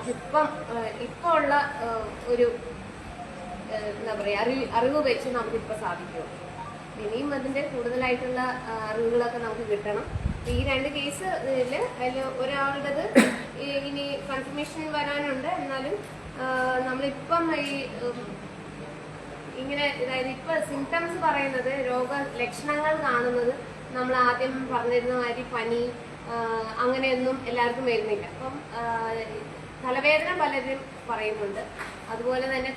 നമുക്കിപ്പം ഇപ്പോൾ ഉള്ള ഒരു എന്താ പറയുക അറിവ് വെച്ച് നമുക്കിപ്പോൾ സാധിക്കുമോ? ഇനിയും അതിൻ്റെ കൂടുതലായിട്ടുള്ള അറിവുകളൊക്കെ നമുക്ക് കിട്ടണം. ഈ 2 കേസ് അതിൽ ഒരാളുടേത് ഇനി കൺഫർമേഷൻ വരാനുണ്ട്. എന്നാലും നമ്മളിപ്പം ഇങ്ങനെ അതായത് ഇപ്പം സിംറ്റംസ് പറയുന്നത് രോഗലക്ഷണങ്ങൾ കാണുന്നത് നമ്മൾ ആദ്യം പറഞ്ഞിരുന്ന മാതിരി പനി അങ്ങനെയൊന്നും എല്ലാവർക്കും വരുന്നില്ല. അപ്പം തലവേദന പലരും പറയുന്നുണ്ട്. അതുപോലെ തന്നെ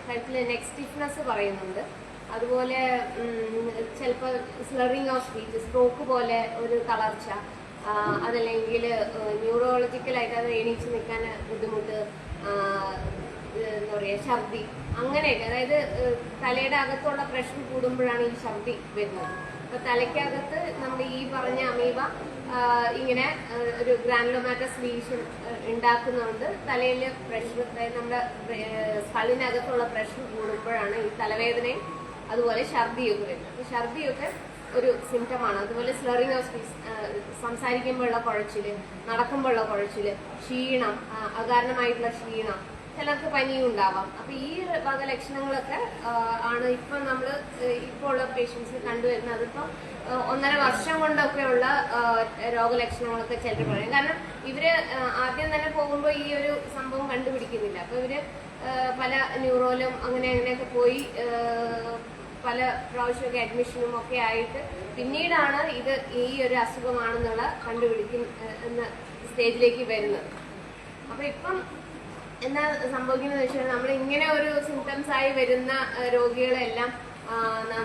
കഴുത്തിൽ നെക്ക് സ്റ്റിഫ്നെസ് പറയുന്നുണ്ട്. അതുപോലെ ചിലപ്പോൾ സ്ലറിങ് ഓഫ് സ്പീച്ച്, സ്ട്രോക്ക് പോലെ ഒരു തളർച്ച, അതല്ലെങ്കിൽ ന്യൂറോളജിക്കലായിട്ട് അത് എണീച്ച് നിൽക്കാൻ ബുദ്ധിമുട്ട്, എന്താ പറയുക ഛർദി, അങ്ങനെയൊക്കെ. അതായത് തലയുടെ അകത്തുള്ള പ്രഷർ കൂടുമ്പോഴാണ് ഈ ഛർദി വരുന്നത്. അപ്പോൾ തലയ്ക്കകത്ത് നമ്മൾ ഈ പറഞ്ഞ അമീബ ഇങ്ങനെ ഒരു ഗ്രാനുലോമാറ്റസ് ലീഷൻ ഉണ്ടാക്കുന്നതുകൊണ്ട് തലയിൽ പ്രഷർ, അതായത് നമ്മുടെ സ്കള്ളിനകത്തുള്ള പ്രഷർ കൂടുമ്പോഴാണ് ഈ തലവേദനയും അതുപോലെ ഛർദിയൊക്കെ വരുന്നത്. അപ്പോൾ ഛർദിയൊക്കെ ഒരു സിംറ്റമാണ്. അതുപോലെ സ്ലറിങ് ഓഫ് സ്പീച്ച്, സംസാരിക്കുമ്പോഴുള്ള കുഴച്ചിൽ, നടക്കുമ്പോഴുള്ള കുഴച്ചിൽ, ക്ഷീണം, അകാരണമായിട്ടുള്ള ക്ഷീണം, ചിലർക്ക് പനിയും ഉണ്ടാവാം. അപ്പോൾ ഈ വക ലക്ഷണങ്ങളൊക്കെ ആണ് ഇപ്പം നമ്മൾ ഇപ്പോൾ ഉള്ള പേഷ്യൻസ് കണ്ടുവരുന്നത്. അതിപ്പോൾ 1.5 വർഷം കൊണ്ടൊക്കെയുള്ള രോഗലക്ഷണങ്ങളൊക്കെ ചിലർ പറയും. കാരണം ഇവർ ആദ്യം തന്നെ പോകുമ്പോൾ ഈ ഒരു സംഭവം കണ്ടുപിടിക്കുന്നില്ല. അപ്പോൾ ഇവർ പല ന്യൂറോയിലും അങ്ങനെയൊക്കെ പോയി പല പ്രാവശ്യമൊക്കെ അഡ്മിഷനും ഒക്കെ ആയിട്ട് പിന്നീടാണ് ഇത് ഈ ഒരു അസുഖമാണെന്നുള്ള എന്ന സ്റ്റേജിലേക്ക് വരുന്നത്. അപ്പോൾ ഇപ്പം എന്താ സംഭവിക്കുന്നത് വെച്ചാൽ നമ്മൾ ഇങ്ങനെ ഒരു സിംറ്റംസ് ആയി വരുന്ന രോഗികളെല്ലാം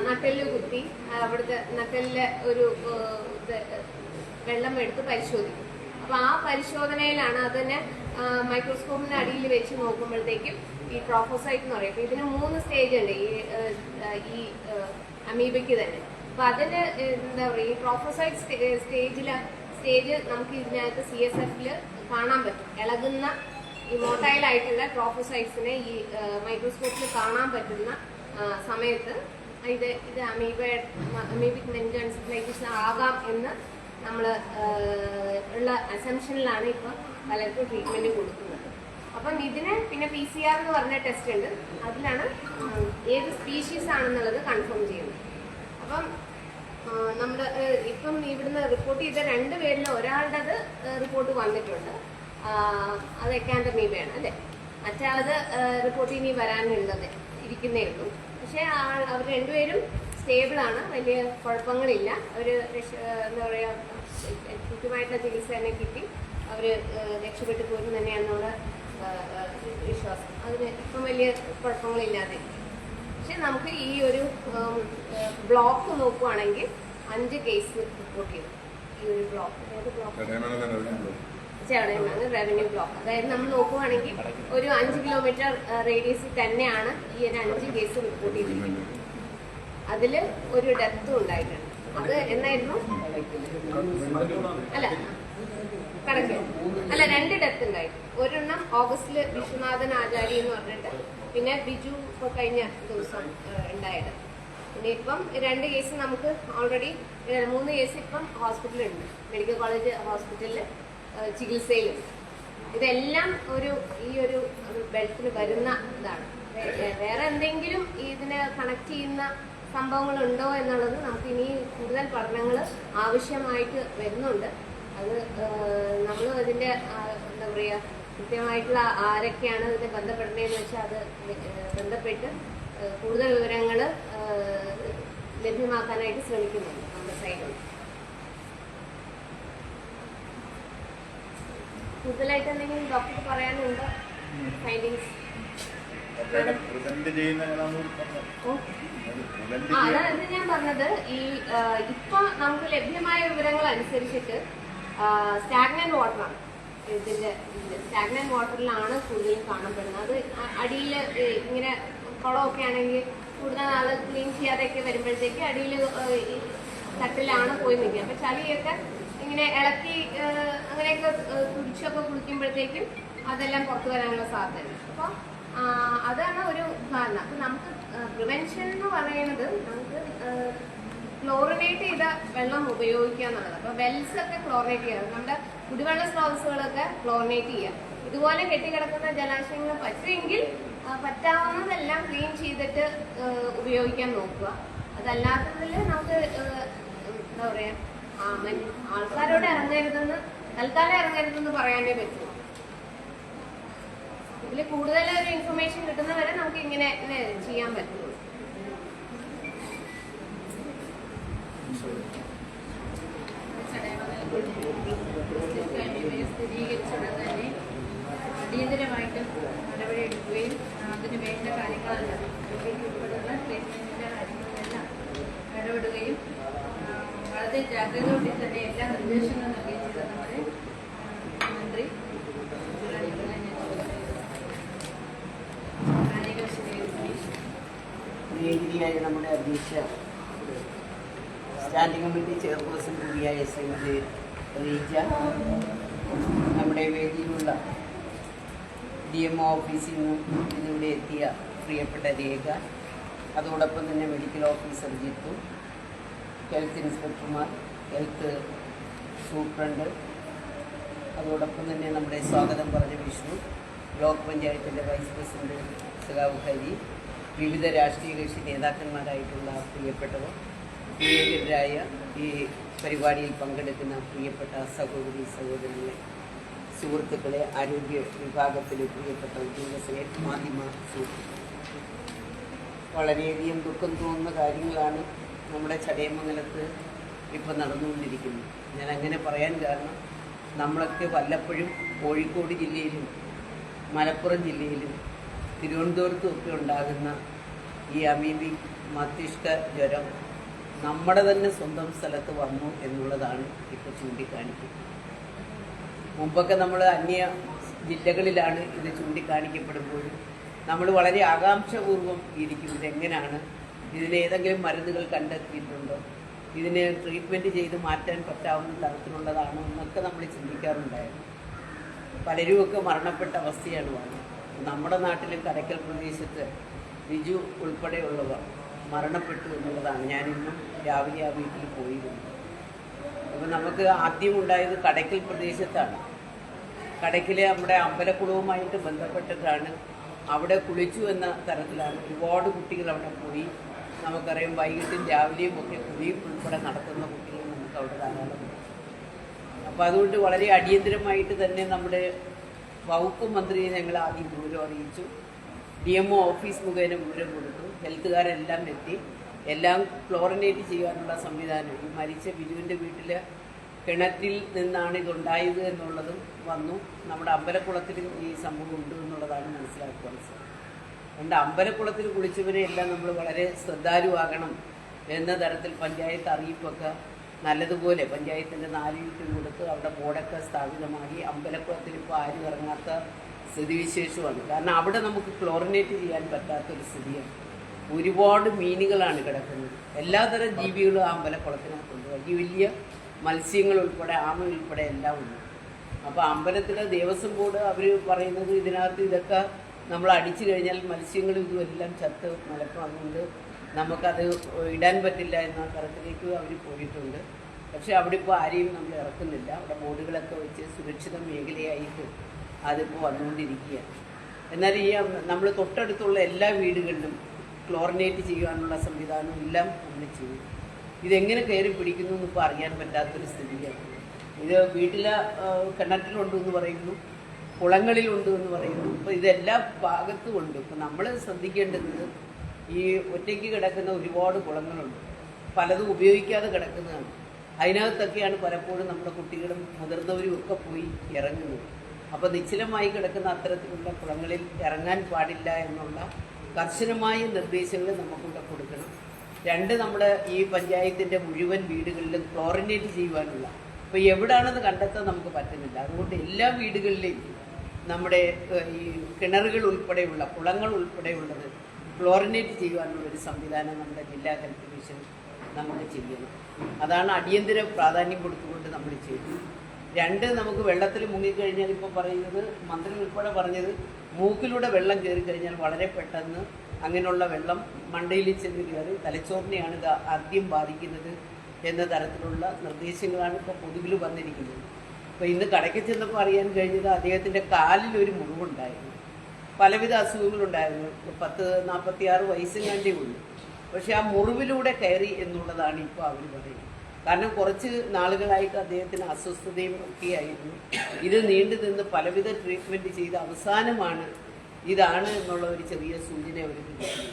നട്ടെല്ല് കുത്തി അവിടുത്തെ നട്ടെല്ലിലെ ഒരു വെള്ളം എടുത്ത് പരിശോധിക്കും. അപ്പോൾ ആ പരിശോധനയിലാണ് അതിനെ മൈക്രോസ്കോപ്പിന്റെ അടിയിൽ വെച്ച് നോക്കുമ്പോഴത്തേക്കും ഈ ട്രോഫോസൈറ്റ് എന്ന് പറയും. അപ്പോൾ ഇതിന് 3 സ്റ്റേജ് ഉണ്ട് ഈ അമീബയ്ക്ക് തന്നെ. അപ്പോൾ അതിന് എന്താ പറയുക, ഈ ട്രോഫോസൈറ്റ് സ്റ്റേജ് നമുക്ക് ഇതിനകത്ത് CSF കാണാൻ പറ്റും. ഇളകുന്ന ഈ മോട്ടൈൽ ആയിട്ടുള്ള ട്രോഫോസൈറ്റ്സിനെ ഈ മൈക്രോസ്കോപ്പിൽ കാണാൻ പറ്റുന്ന സമയത്ത് ഇത് അമീബിക് മെനിഞ്ചോഎൻസെഫലൈറ്റിസ് ആകാം എന്ന് നമ്മൾ ഉള്ള അസംഷനിലാണ് ഇപ്പം പലർക്കും ട്രീറ്റ്മെന്റ് കൊടുക്കുന്നത്. അപ്പം ഇതിന് പിന്നെ PCR എന്ന് പറഞ്ഞ ടെസ്റ്റ് ഉണ്ട്. അതിലാണ് ഏത് സ്പീഷീസ് ആണെന്നുള്ളത് കൺഫേം ചെയ്യുന്നത്. അപ്പം നമ്മൾ ഇപ്പം ഇവിടുന്ന് റിപ്പോർട്ട് ചെയ്ത 2 പേരിൽ ഒരാളുടേത് റിപ്പോർട്ട് വന്നിട്ടുണ്ട്. അത് എക്കാൻഡമീബയാണ് അല്ലേ. മറ്റാളത് റിപ്പോർട്ട് ഇനി വരാനുള്ളത് ഇരിക്കുന്നേ ഉള്ളൂ. പക്ഷേ അവർ 2 പേരും സ്റ്റേബിളാണ്, വലിയ കുഴപ്പങ്ങളില്ല. അവർ എന്താ പറയുക കൃത്യമായിട്ടുള്ള ചികിത്സ തന്നെ കിട്ടി അവർ രക്ഷപ്പെട്ടു പോരും തന്നെയാണെന്നുള്ള വിശ്വാസം. അതിന് ഇപ്പം വലിയ കുഴപ്പങ്ങളില്ലാതെ. പക്ഷെ നമുക്ക് ഈ ഒരു ബ്ലോക്ക് നോക്കുവാണെങ്കിൽ 5 കേസ് റിപ്പോർട്ട് ചെയ്തു. ഈ ഒരു ബ്ലോക്ക് ചടയമാണ് റവന്യൂ ബ്ലോക്ക്. അതായത് നമ്മൾ നോക്കുവാണെങ്കിൽ ഒരു 5 കിലോമീറ്റർ റേഡിയസിൽ തന്നെയാണ് ഈ ഒരു 5 കേസ് റിപ്പോർട്ട് ചെയ്തിരിക്കുന്നത്. അതിൽ ഒരു ഡെത്തും ഉണ്ടായിട്ടുണ്ട്. അത് എന്നായിരുന്നു? അല്ല കറക്റ്റ് അല്ല, 2 ഡെത്ത് ഉണ്ടായിരുന്നു. ഒരെണ്ണം ഓഗസ്റ്റിൽ വിശ്വനാഥൻ ആചാരി എന്ന് പറഞ്ഞിട്ട്, പിന്നെ ബിജു ഇപ്പോൾ കഴിഞ്ഞ ദിവസം ഉണ്ടായത്. പിന്നെ ഇപ്പം 2 കേസ് നമുക്ക് ഓൾറെഡി 3 കേസ് ഇപ്പം ഹോസ്പിറ്റലുണ്ട്, മെഡിക്കൽ കോളേജ് ഹോസ്പിറ്റലിൽ ചികിത്സയിലുണ്ട്. ഇതെല്ലാം ഈ ഒരു ബെൽറ്റിൽ വരുന്ന ഇതാണ്. വേറെ എന്തെങ്കിലും ഇതിനെ കണക്ട് ചെയ്യുന്ന സംഭവങ്ങളുണ്ടോ എന്നുള്ളത് നമുക്ക് ഇനി കൂടുതൽ പഠനങ്ങൾ ആവശ്യമായിട്ട് വരുന്നുണ്ട്. അത് നമ്മൾ അതിൻ്റെ എന്താ പറയുക കൃത്യമായിട്ടുള്ള ആരൊക്കെയാണ് ഇതിനെ ബന്ധപ്പെടുന്നതെന്ന് വെച്ചാൽ അത് ബന്ധപ്പെട്ട് കൂടുതൽ വിവരങ്ങൾ ലഭ്യമാക്കാനായിട്ട് ശ്രമിക്കുന്നുണ്ട് നമ്മുടെ സൈഡിൽ. കൂടുതലായിട്ട് എന്തെങ്കിലും ഡോക്ടർക്ക് പറയാനുണ്ടോ? ഫൈൻഡിങ്സ് അതാണ് ഞാൻ പറഞ്ഞത്. ഇപ്പൊ നമുക്ക് ലഭ്യമായ വിവരങ്ങൾ അനുസരിച്ചിട്ട് സ്റ്റാഗ്നന്റ് വാട്ടറാണ് സ്റ്റാഗ്നന്റ് വാട്ടറിലാണ് കൂടുതലും കാണപ്പെടുന്നത്. അത് അടിയിൽ ഇങ്ങനെ കുളമൊക്കെ ആണെങ്കിൽ കൂടുതൽ നാൾ ക്ലീൻ ചെയ്യാതെയൊക്കെ വരുമ്പോഴത്തേക്ക് അടിയിൽ തട്ടിലാണ് പോയി നിൽക്കുക. അപ്പൊ ചളിയൊക്കെ ഇങ്ങനെ ഇളക്കി അങ്ങനെയൊക്കെ കുടിച്ചൊക്കെ കുളിക്കുമ്പോഴത്തേക്കും അതെല്ലാം പുറത്തു വരാനുള്ള സാധ്യത. അപ്പോൾ അതാണ് ഒരു കാരണം. അപ്പം നമുക്ക് പ്രിവെൻഷൻ എന്ന് പറയുന്നത് നമുക്ക് ക്ലോറിനേറ്റ് ചെയ്ത വെള്ളം ഉപയോഗിക്കുക എന്നുള്ളത്. അപ്പോൾ വെൽസ് ഒക്കെ ക്ലോറിനേറ്റ് ചെയ്യുക, നമ്മുടെ കുടിവെള്ള സ്രോതസ്സുകളൊക്കെ ക്ലോറിനേറ്റ് ചെയ്യുക. ഇതുപോലെ കെട്ടിക്കിടക്കുന്ന ജലാശയങ്ങൾ പറ്റുമെങ്കിൽ പറ്റാവുന്നതെല്ലാം ക്ലീൻ ചെയ്തിട്ട് ഉപയോഗിക്കാൻ നോക്കുക. അതല്ലാത്തതിൽ നമുക്ക് എന്താ പറയാ, ആൾക്കാരോട് തൽക്കാലം ഇറങ്ങരുതെന്ന് പറയാനേ പറ്റുള്ളൂ. ഇതിൽ കൂടുതൽ ഒരു ഇൻഫർമേഷൻ കിട്ടുന്നവരെ നമുക്ക് ഇങ്ങനെ ചെയ്യാൻ പറ്റുള്ളൂ. സ്ഥിരീകരിച്ചുടൻ തന്നെ അടിയന്തരമായിട്ടും നടപടിയെടുക്കുകയും അതിന് വേണ്ട കാര്യങ്ങളെല്ലാം ഉൾപ്പെടുന്ന പ്ലേസ്മെന്റിന്റെ കാര്യങ്ങളെല്ലാം ഇടപെടുകയും വളരെ ജാഗ്രതയോടെ തന്നെ എല്ലാ നിർദ്ദേശങ്ങളും നൽകുകയും ചെയ്ത നമ്മുടെ മന്ത്രി പ്രിയങ്കരിയായ നമ്മുടെ അധ്യക്ഷ സ്റ്റാൻഡിംഗ് കമ്മിറ്റി ചെയർപേഴ്സൺ കൂടിയായ ശ്രീമതി റീജ, നമ്മുടെ വേദിയിലുള്ള DMO ഓഫീസിൽ നിന്നും ഇതിവിടെ എത്തിയ പ്രിയപ്പെട്ട രേഖ, അതോടൊപ്പം തന്നെ മെഡിക്കൽ ഓഫീസർ ജിത്തു, ഹെൽത്ത് ഇൻസ്പെക്ടർമാർ, ഹെൽത്ത് സൂപ്രണ്ട്, അതോടൊപ്പം തന്നെ നമ്മുടെ സ്വാഗതം പറഞ്ഞ വിഷ്ണു, ബ്ലോക്ക് പഞ്ചായത്തിൻ്റെ വൈസ് പ്രസിഡന്റ് സഖാവ് ഹരി, വിവിധ രാഷ്ട്രീയ കക്ഷി നേതാക്കന്മാരായിട്ടുള്ള പ്രിയപ്പെട്ടവർ, പ്രിയങ്കരായ ഈ പരിപാടിയിൽ പങ്കെടുക്കുന്ന പ്രിയപ്പെട്ട സഹോദരി സഹോദരങ്ങളെ, സുഹൃത്തുക്കളെ, ആരോഗ്യ വിഭാഗത്തിലെ പ്രിയപ്പെട്ട ഉദ്യോഗസ്ഥരെ, മാധ്യമ സുഹൃത്തുക്കളെ, വളരെയധികം ദുഃഖം തോന്നുന്ന കാര്യങ്ങളാണ് നമ്മുടെ ചടയമംഗലത്ത് ഇപ്പം നടന്നുകൊണ്ടിരിക്കുന്നത്. ഞാൻ അങ്ങനെ പറയാൻ കാരണം, നമ്മളൊക്കെ വല്ലപ്പോഴും കോഴിക്കോട് ജില്ലയിലും മലപ്പുറം ജില്ലയിലും തിരുവനന്തപുരത്തും ഒക്കെ ഉണ്ടാകുന്ന ഈ അമീബിക് മസ്തിഷ്ക ജ്വരം നമ്മുടെ തന്നെ സ്വന്തം സ്ഥലത്ത് വന്നു എന്നുള്ളതാണ് ഇപ്പോൾ ചൂണ്ടിക്കാണിക്കുന്നത്. മുമ്പൊക്കെ നമ്മൾ അന്യ ജില്ലകളിലാണ് ഇത് ചൂണ്ടിക്കാണിക്കപ്പെടുമ്പോഴും നമ്മൾ വളരെ ആകാംക്ഷപൂർവ്വം ഇരിക്കും, ഇതെങ്ങനെയാണ്, ഇതിന് ഏതെങ്കിലും മരുന്നുകൾ കണ്ടെത്തിയിട്ടുണ്ടോ, ഇതിന് ട്രീറ്റ്മെൻറ്റ് ചെയ്ത് മാറ്റാൻ പറ്റാവുന്ന തരത്തിലുള്ളതാണോ എന്നൊക്കെ നമ്മൾ ചിന്തിക്കാറുണ്ടായിരുന്നു. പലരുമൊക്കെ മരണപ്പെട്ട അവസ്ഥയാണ് വന്നത്. നമ്മുടെ നാട്ടിലും കടയ്ക്കൽ പ്രദേശത്ത് ബിജു ഉൾപ്പെടെയുള്ളവർ മരണപ്പെട്ടു എന്നുള്ളതാണ്. ഞാനിന്നും രാവിലെ ആ വീട്ടിൽ പോയിരുന്നു. അപ്പോൾ നമുക്ക് ആദ്യം ഉണ്ടായത് കടയ്ക്കൽ പ്രദേശത്താണ്. കടയ്ക്കലെ നമ്മുടെ അമ്പലക്കുളവുമായിട്ട് ബന്ധപ്പെട്ടിട്ടാണ്. അവിടെ കുളിച്ചു എന്ന തരത്തിലാണ് ഒരുപാട് കുട്ടികൾ അവിടെ പോയി. നമുക്കറിയാം, വൈകിട്ടും രാവിലെയും ഒക്കെ കുളിയും ഉൾപ്പെടെ നടത്തുന്ന കുട്ടികൾ നമുക്ക് അവിടെ ധാരാളം. അപ്പോൾ അതുകൊണ്ട് വളരെ അടിയന്തരമായിട്ട് തന്നെ നമ്മുടെ വകുപ്പ് മന്ത്രിയെ ഞങ്ങൾ ആദ്യം വിവരം അറിയിച്ചു. DMO ഓഫീസ് മുഖേന വിവരം കൊടുത്തു. ഹെൽത്തുകാരെല്ലാം എത്തി. എല്ലാം ക്ലോറിനേറ്റ് ചെയ്യാനുള്ള സംവിധാനം, ഈ മരിച്ച ബിജുവിൻ്റെ വീട്ടിൽ കിണറ്റിൽ നിന്നാണ് ഇതുണ്ടായത് എന്നുള്ളതും വന്നു. നമ്മുടെ അമ്പലക്കുളത്തിലും ഈ സംഭവം ഉണ്ട് എന്നുള്ളതാണ് മനസ്സിലാക്കുവാൻ സാധിക്കും. അതുകൊണ്ട് അമ്പലക്കുളത്തിൽ കുളിച്ചവരെ എല്ലാം നമ്മൾ വളരെ ശ്രദ്ധാലുവാകണം എന്ന തരത്തിൽ പഞ്ചായത്ത് അറിയിപ്പൊക്കെ നല്ലതുപോലെ പഞ്ചായത്തിൻ്റെ 4 വീട്ടിൽ കൊടുത്ത് അവിടെ ബോർഡൊക്കെ സ്ഥാപിതമാക്കി. അമ്പലക്കുളത്തിൽ ഇപ്പോൾ ആരും ഇറങ്ങാത്ത സ്ഥിതിവിശേഷമാണ്. കാരണം അവിടെ നമുക്ക് ക്ലോറിനേറ്റ് ചെയ്യാൻ പറ്റാത്തൊരു സ്ഥിതിയാണ്. ഒരുപാട് മീനുകളാണ് കിടക്കുന്നത്. എല്ലാതരം ജീവികളും ആ അമ്പലക്കുളത്തിനകത്തുണ്ട്. വലിയ വലിയ മത്സ്യങ്ങൾ ഉൾപ്പെടെ, ആമ ഉൾപ്പെടെ എല്ലാം ഉണ്ട്. അപ്പോൾ അമ്പലത്തിലെ ദേവസ്വം ബോർഡ് അവർ പറയുന്നത് ഇതിനകത്ത് ഇതൊക്കെ നമ്മൾ അടിച്ചു കഴിഞ്ഞാൽ മത്സ്യങ്ങളും ഇതുമെല്ലാം ചത്ത് മലക്കും, അതുകൊണ്ട് നമുക്കത് ഇടാൻ പറ്റില്ല എന്ന തരത്തിലേക്ക് അവർ പോയിട്ടുണ്ട്. പക്ഷേ അവിടെ ഇപ്പോൾ ആരെയും നമ്മൾ ഇറക്കുന്നില്ല. അവിടെ ബോർഡുകളൊക്കെ വെച്ച് സുരക്ഷിത മേഖലയായിട്ട് അതിപ്പോൾ വന്നുകൊണ്ടിരിക്കുകയാണ്. എന്നാൽ ഈ നമ്മൾ തൊട്ടടുത്തുള്ള എല്ലാ വീടുകളിലും ക്ലോറിനേറ്റ് ചെയ്യാനുള്ള സംവിധാനം എല്ലാം നമ്മൾ ചെയ്യും. ഇതെങ്ങനെ കയറി പിടിക്കുന്നു എന്നിപ്പോൾ അറിയാൻ പറ്റാത്തൊരു സ്ഥിതിയാണ്. ഇത് വീട്ടിലെ കിണറ്റിലുണ്ട് എന്ന് പറയുന്നു, കുളങ്ങളിലുണ്ട് എന്ന് പറയുന്നു. ഇപ്പോൾ ഇതെല്ലാ ഭാഗത്തും ഉണ്ട്. ഇപ്പോൾ നമ്മൾ ശ്രദ്ധിക്കേണ്ടത്, ഈ ഒറ്റയ്ക്ക് കിടക്കുന്ന ഒരുപാട് കുളങ്ങളുണ്ട്, പലതും ഉപയോഗിക്കാതെ കിടക്കുന്നതാണ്. അതിനകത്തൊക്കെയാണ് പലപ്പോഴും നമ്മുടെ കുട്ടികളും മുതിർന്നവരും ഒക്കെ പോയി ഇറങ്ങുന്നത്. അപ്പോൾ നിശ്ചലമായി കിടക്കുന്ന അത്തരത്തിലുള്ള കുളങ്ങളിൽ ഇറങ്ങാൻ പാടില്ല എന്നുള്ള കർശനമായ നിർദ്ദേശങ്ങൾ നമുക്കിവിടെ കൊടുക്കണം. 2, നമ്മുടെ ഈ പഞ്ചായത്തിൻ്റെ മുഴുവൻ വീടുകളിലും ക്ലോറിനേറ്റ് ചെയ്യുവാനുള്ള, ഇപ്പോൾ എവിടാണെന്ന് കണ്ടെത്താൻ നമുക്ക് പറ്റുന്നില്ല. അതുകൊണ്ട് എല്ലാ വീടുകളിലെയും നമ്മുടെ ഈ കിണറുകൾ ഉൾപ്പെടെയുള്ള കുളങ്ങൾ ഉൾപ്പെടെയുള്ളത് ക്ലോറിനേറ്റ് ചെയ്യുവാനുള്ളൊരു സംവിധാനം നമ്മുടെ ജില്ലാ ഹെൽത്ത് മിഷൻ നമുക്ക് ചെയ്യണം. അതാണ് അടിയന്തര പ്രാധാന്യം കൊടുത്തുകൊണ്ട് നമ്മൾ ചെയ്തത്. 2, നമുക്ക് വെള്ളത്തിൽ മുങ്ങിക്കഴിഞ്ഞാൽ ഇപ്പോൾ പറയുന്നത്, മന്ത്രി ഉൾപ്പെടെ പറഞ്ഞത്, മൂക്കിലൂടെ വെള്ളം കയറി കഴിഞ്ഞാൽ വളരെ പെട്ടെന്ന് അങ്ങനെയുള്ള വെള്ളം മണ്ടയിൽ ചെന്ന് കയറി തലച്ചോറിനെയാണ് ഇത് ആദ്യം ബാധിക്കുന്നത് എന്ന തരത്തിലുള്ള നിർദ്ദേശങ്ങളാണ് ഇപ്പോൾ പൊതുവിൽ വന്നിരിക്കുന്നത്. അപ്പോൾ ഇന്ന് കടയ്ക്ക് ചെന്നപ്പോൾ അറിയാൻ കഴിഞ്ഞത് അദ്ദേഹത്തിൻ്റെ കാലിലൊരു മുറിവുണ്ടായിരുന്നു. പലവിധ അസുഖങ്ങളുണ്ടായിരുന്നു. 46 വയസ്സുകാണ്ടേ ഉള്ളൂ. പക്ഷെ ആ മുറിവിലൂടെ കയറി എന്നുള്ളതാണ് ഇപ്പോൾ അവർ പറയുന്നത്. കാരണം കുറച്ച് നാളുകളായിട്ട് അദ്ദേഹത്തിന് അസ്വസ്ഥതയും ഒക്കെയായിരുന്നു. ഇത് നീണ്ടു നിന്ന് പലവിധ ട്രീറ്റ്മെൻറ്റ് ചെയ്ത് അവസാനമാണ് ഇതാണ് എന്നുള്ള ഒരു ചെറിയ സൂചന അവർക്ക് കിട്ടുന്നത്.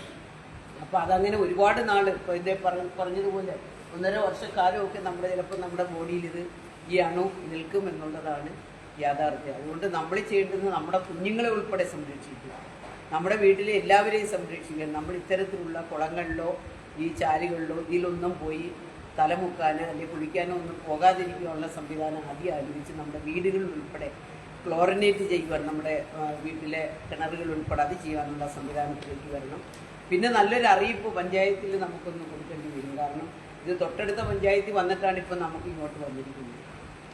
അപ്പോൾ അതങ്ങനെ ഒരുപാട് നാൾ ഇപ്പോൾ ഇതേ പറഞ്ഞതുപോലെ 1.5 വർഷക്കാലമൊക്കെ നമ്മുടെ ബോഡിയിൽ ഇത് ഈ അണു നിൽക്കും എന്നുള്ളതാണ് യാഥാർത്ഥ്യം. അതുകൊണ്ട് നമ്മൾ ചെയ്യേണ്ടത് നമ്മുടെ കുഞ്ഞുങ്ങളെ ഉൾപ്പെടെ സംരക്ഷിക്കുക, നമ്മുടെ വീട്ടിലെ എല്ലാവരെയും സംരക്ഷിക്കുക. നമ്മൾ ഇത്തരത്തിലുള്ള കുളങ്ങളിലോ ഈ ചാലുകളിലോ ഇതിലൊന്നും പോയി തലമുക്കാനോ അല്ലെങ്കിൽ കുളിക്കാനോ ഒന്നും പോകാതിരിക്കാനുള്ള സംവിധാനം ആദ്യം ആലോചിച്ച് നമ്മുടെ വീടുകളിൽ ഉൾപ്പെടെ ക്ലോറിനേറ്റ് ചെയ്യുവാൻ, നമ്മുടെ വീട്ടിലെ കിണറുകൾ ഉൾപ്പെടെ അത് ചെയ്യാനുള്ള സംവിധാനത്തിലേക്ക് വരണം. പിന്നെ നല്ലൊരു അറിയിപ്പ് പഞ്ചായത്തിൽ നമുക്കൊന്ന് കൊടുക്കേണ്ടി വരും. കാരണം ഇത് തൊട്ടടുത്ത പഞ്ചായത്തിൽ വന്നിട്ടാണ് ഇപ്പോൾ നമുക്ക് ഇങ്ങോട്ട് വന്നിരിക്കുന്നത്.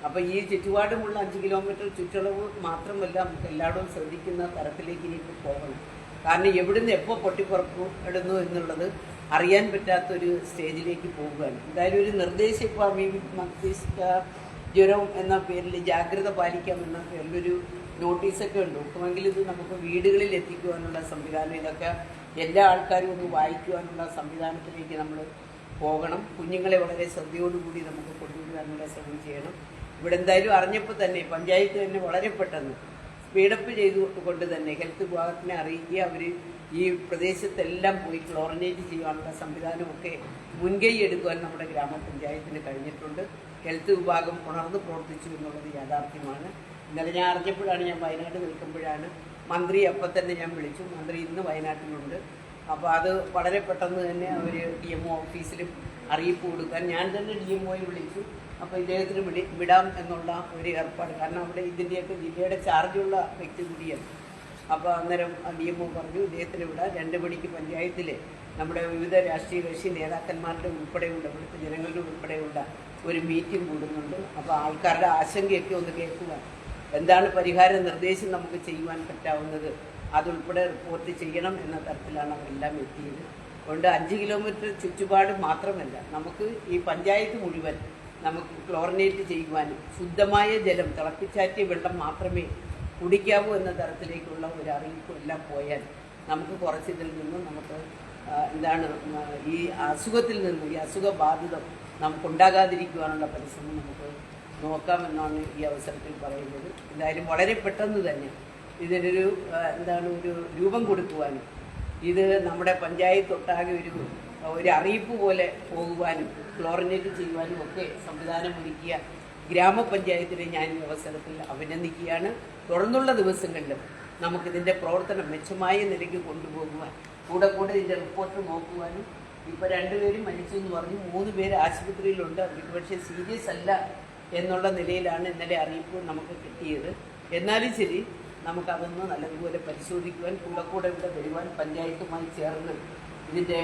അപ്പോൾ ഈ ചുറ്റുപാടുമുള്ള 5 കിലോമീറ്റർ ചുറ്റളവ് മാത്രമല്ല നമുക്ക് എല്ലായിടവും ശ്രദ്ധിക്കുന്ന തരത്തിലേക്ക് ഇനിയിപ്പോൾ പോകണം. കാരണം എവിടുന്ന് എപ്പോൾ പൊട്ടിപ്പുറപ്പെടുന്നു എന്നുള്ളത് അറിയാൻ പറ്റാത്തൊരു സ്റ്റേജിലേക്ക് പോകുകയാണ്. എന്തായാലും ഒരു നിർദ്ദേശം ഇപ്പോൾ മസ്തിഷ്ക ജ്വരം എന്ന പേരിൽ ജാഗ്രത പാലിക്കാമെന്ന പേരിലൊരു നോട്ടീസൊക്കെ ഉണ്ട്. ഒക്കുമെങ്കിൽ ഇത് നമുക്ക് വീടുകളിൽ എത്തിക്കുവാനുള്ള സംവിധാനം, ഇതൊക്കെ എല്ലാ ആൾക്കാരും ഒന്ന് വായിക്കുവാനുള്ള സംവിധാനത്തിലേക്ക് നമ്മൾ പോകണം. കുഞ്ഞുങ്ങളെ വളരെ ശ്രദ്ധയോടുകൂടി നമുക്ക് കൊണ്ടുവരാനുള്ള ശ്രമം ചെയ്യണം. ഇവിടെ എന്തായാലും അറിഞ്ഞപ്പോൾ തന്നെ പഞ്ചായത്ത് തന്നെ വളരെ പെട്ടെന്ന് സ്പീഡപ്പ് ചെയ്തുകൊണ്ട് തന്നെ ഹെൽത്ത് വിഭാഗത്തിനെ അറിയിക്കുക. അവർ ഈ പ്രദേശത്തെല്ലാം പോയി ക്ലോറിനേറ്റ് ചെയ്യാനുള്ള സംവിധാനമൊക്കെ മുൻകൈ എടുക്കുവാൻ നമ്മുടെ ഗ്രാമപഞ്ചായത്തിന് കഴിഞ്ഞിട്ടുണ്ട്. ഹെൽത്ത് വിഭാഗം ഉണർന്ന് പ്രവർത്തിച്ചു എന്നുള്ളത് യാഥാർത്ഥ്യമാണ്. ഇന്നലെ ഞാൻ അറിഞ്ഞപ്പോഴാണ്, ഞാൻ വയനാട് നിൽക്കുമ്പോഴാണ് മന്ത്രി അപ്പം തന്നെ ഞാൻ വിളിച്ചു. മന്ത്രി ഇന്ന് വയനാട്ടിലുണ്ട്. അപ്പോൾ അത് വളരെ പെട്ടെന്ന് തന്നെ അവർ DMO ഓഫീസിലും അറിയിപ്പ് കൊടുക്കാൻ ഞാൻ തന്നെ DMOയെ വിളിച്ചു. അപ്പോൾ ഇദ്ദേഹത്തിന് വിടാം എന്നുള്ള ഒരു ഏർപ്പാട്, കാരണം അവിടെ ഇതിൻ്റെയൊക്കെ ജില്ലയുടെ ചാർജുള്ള വ്യക്തി കൂടിയാണ്. അപ്പോൾ അന്നേരം DMO പറഞ്ഞു ഇദ്ദേഹത്തിന് വിടാം. 2 മണിക്ക് പഞ്ചായത്തിൽ നമ്മുടെ വിവിധ രാഷ്ട്രീയ കക്ഷി നേതാക്കന്മാരുടെ ഉൾപ്പെടെയുള്ള ഇവിടുത്തെ ജനങ്ങളുടെ ഉൾപ്പെടെയുള്ള ഒരു മീറ്റിംഗ് കൂടുന്നുണ്ട്. അപ്പോൾ ആൾക്കാരുടെ ആശങ്കയൊക്കെ ഒന്ന് കേൾക്കുക, എന്താണ് പരിഹാര നിർദ്ദേശം നമുക്ക് ചെയ്യുവാൻ പറ്റാവുന്നത്, അതുൾപ്പെടെ റിപ്പോർട്ട് ചെയ്യണം എന്ന തരത്തിലാണ് അവരെല്ലാം എത്തിയത്. അതുകൊണ്ട് 5 കിലോമീറ്റർ ചുറ്റുപാട് മാത്രമല്ല, നമുക്ക് ഈ പഞ്ചായത്ത് മുഴുവൻ നമുക്ക് ക്ലോറിനേറ്റ് ചെയ്യുവാനും ശുദ്ധമായ ജലം, തിളപ്പിച്ചാറ്റിയ വെള്ളം മാത്രമേ കുടിക്കാവൂ എന്ന തരത്തിലേക്കുള്ള ഒരു അറിയിപ്പ് എല്ലാം പോയാൽ നമുക്ക് കുറച്ചിതിൽ നിന്നും നമുക്ക് ഈ അസുഖത്തിൽ നിന്നും, ഈ അസുഖബാധിത നമുക്കുണ്ടാകാതിരിക്കുവാനുള്ള പരിശ്രമം നമുക്ക് നോക്കാമെന്നാണ് ഈ അവസരത്തിൽ പറയുന്നത്. എന്തായാലും വളരെ പെട്ടെന്ന് തന്നെ ഇതിനൊരു ഒരു രൂപം കൊടുക്കുവാനും ഇത് നമ്മുടെ പഞ്ചായത്ത് ഒട്ടാകെ ഒരു അറിയിപ്പ് പോലെ പോകുവാനും ക്ലോറിനേറ്റ് ചെയ്യുവാനും ഒക്കെ സംവിധാനമൊരുക്കിയ ഗ്രാമപഞ്ചായത്തിനെ ഞാൻ ഈ അവസരത്തിൽ അഭിനന്ദിക്കുകയാണ്. തുടർന്നുള്ള ദിവസങ്ങളിലും നമുക്കിതിൻ്റെ പ്രവർത്തനം മെച്ചമായ നിലയ്ക്ക് കൊണ്ടുപോകുവാൻ, കൂടെ ഇതിൻ്റെ റിപ്പോർട്ട് നോക്കുവാനും. ഇപ്പോൾ 2 പേര് മരിച്ചു എന്ന് പറഞ്ഞു, 3 പേര് ആശുപത്രിയിലുണ്ട്. അവർക്ക് പക്ഷേ സീരിയസ് അല്ല എന്നുള്ള നിലയിലാണ് ഇന്നലെ അറിയിപ്പ് നമുക്ക് കിട്ടിയത്. എന്നാലും ശരി, നമുക്കതൊന്ന് നല്ലതുപോലെ പരിശോധിക്കുവാൻ, കൂടെ ഇവിടെ വരുവാൻ, പഞ്ചായത്തുമായി ചേർന്ന് ഇതിൻ്റെ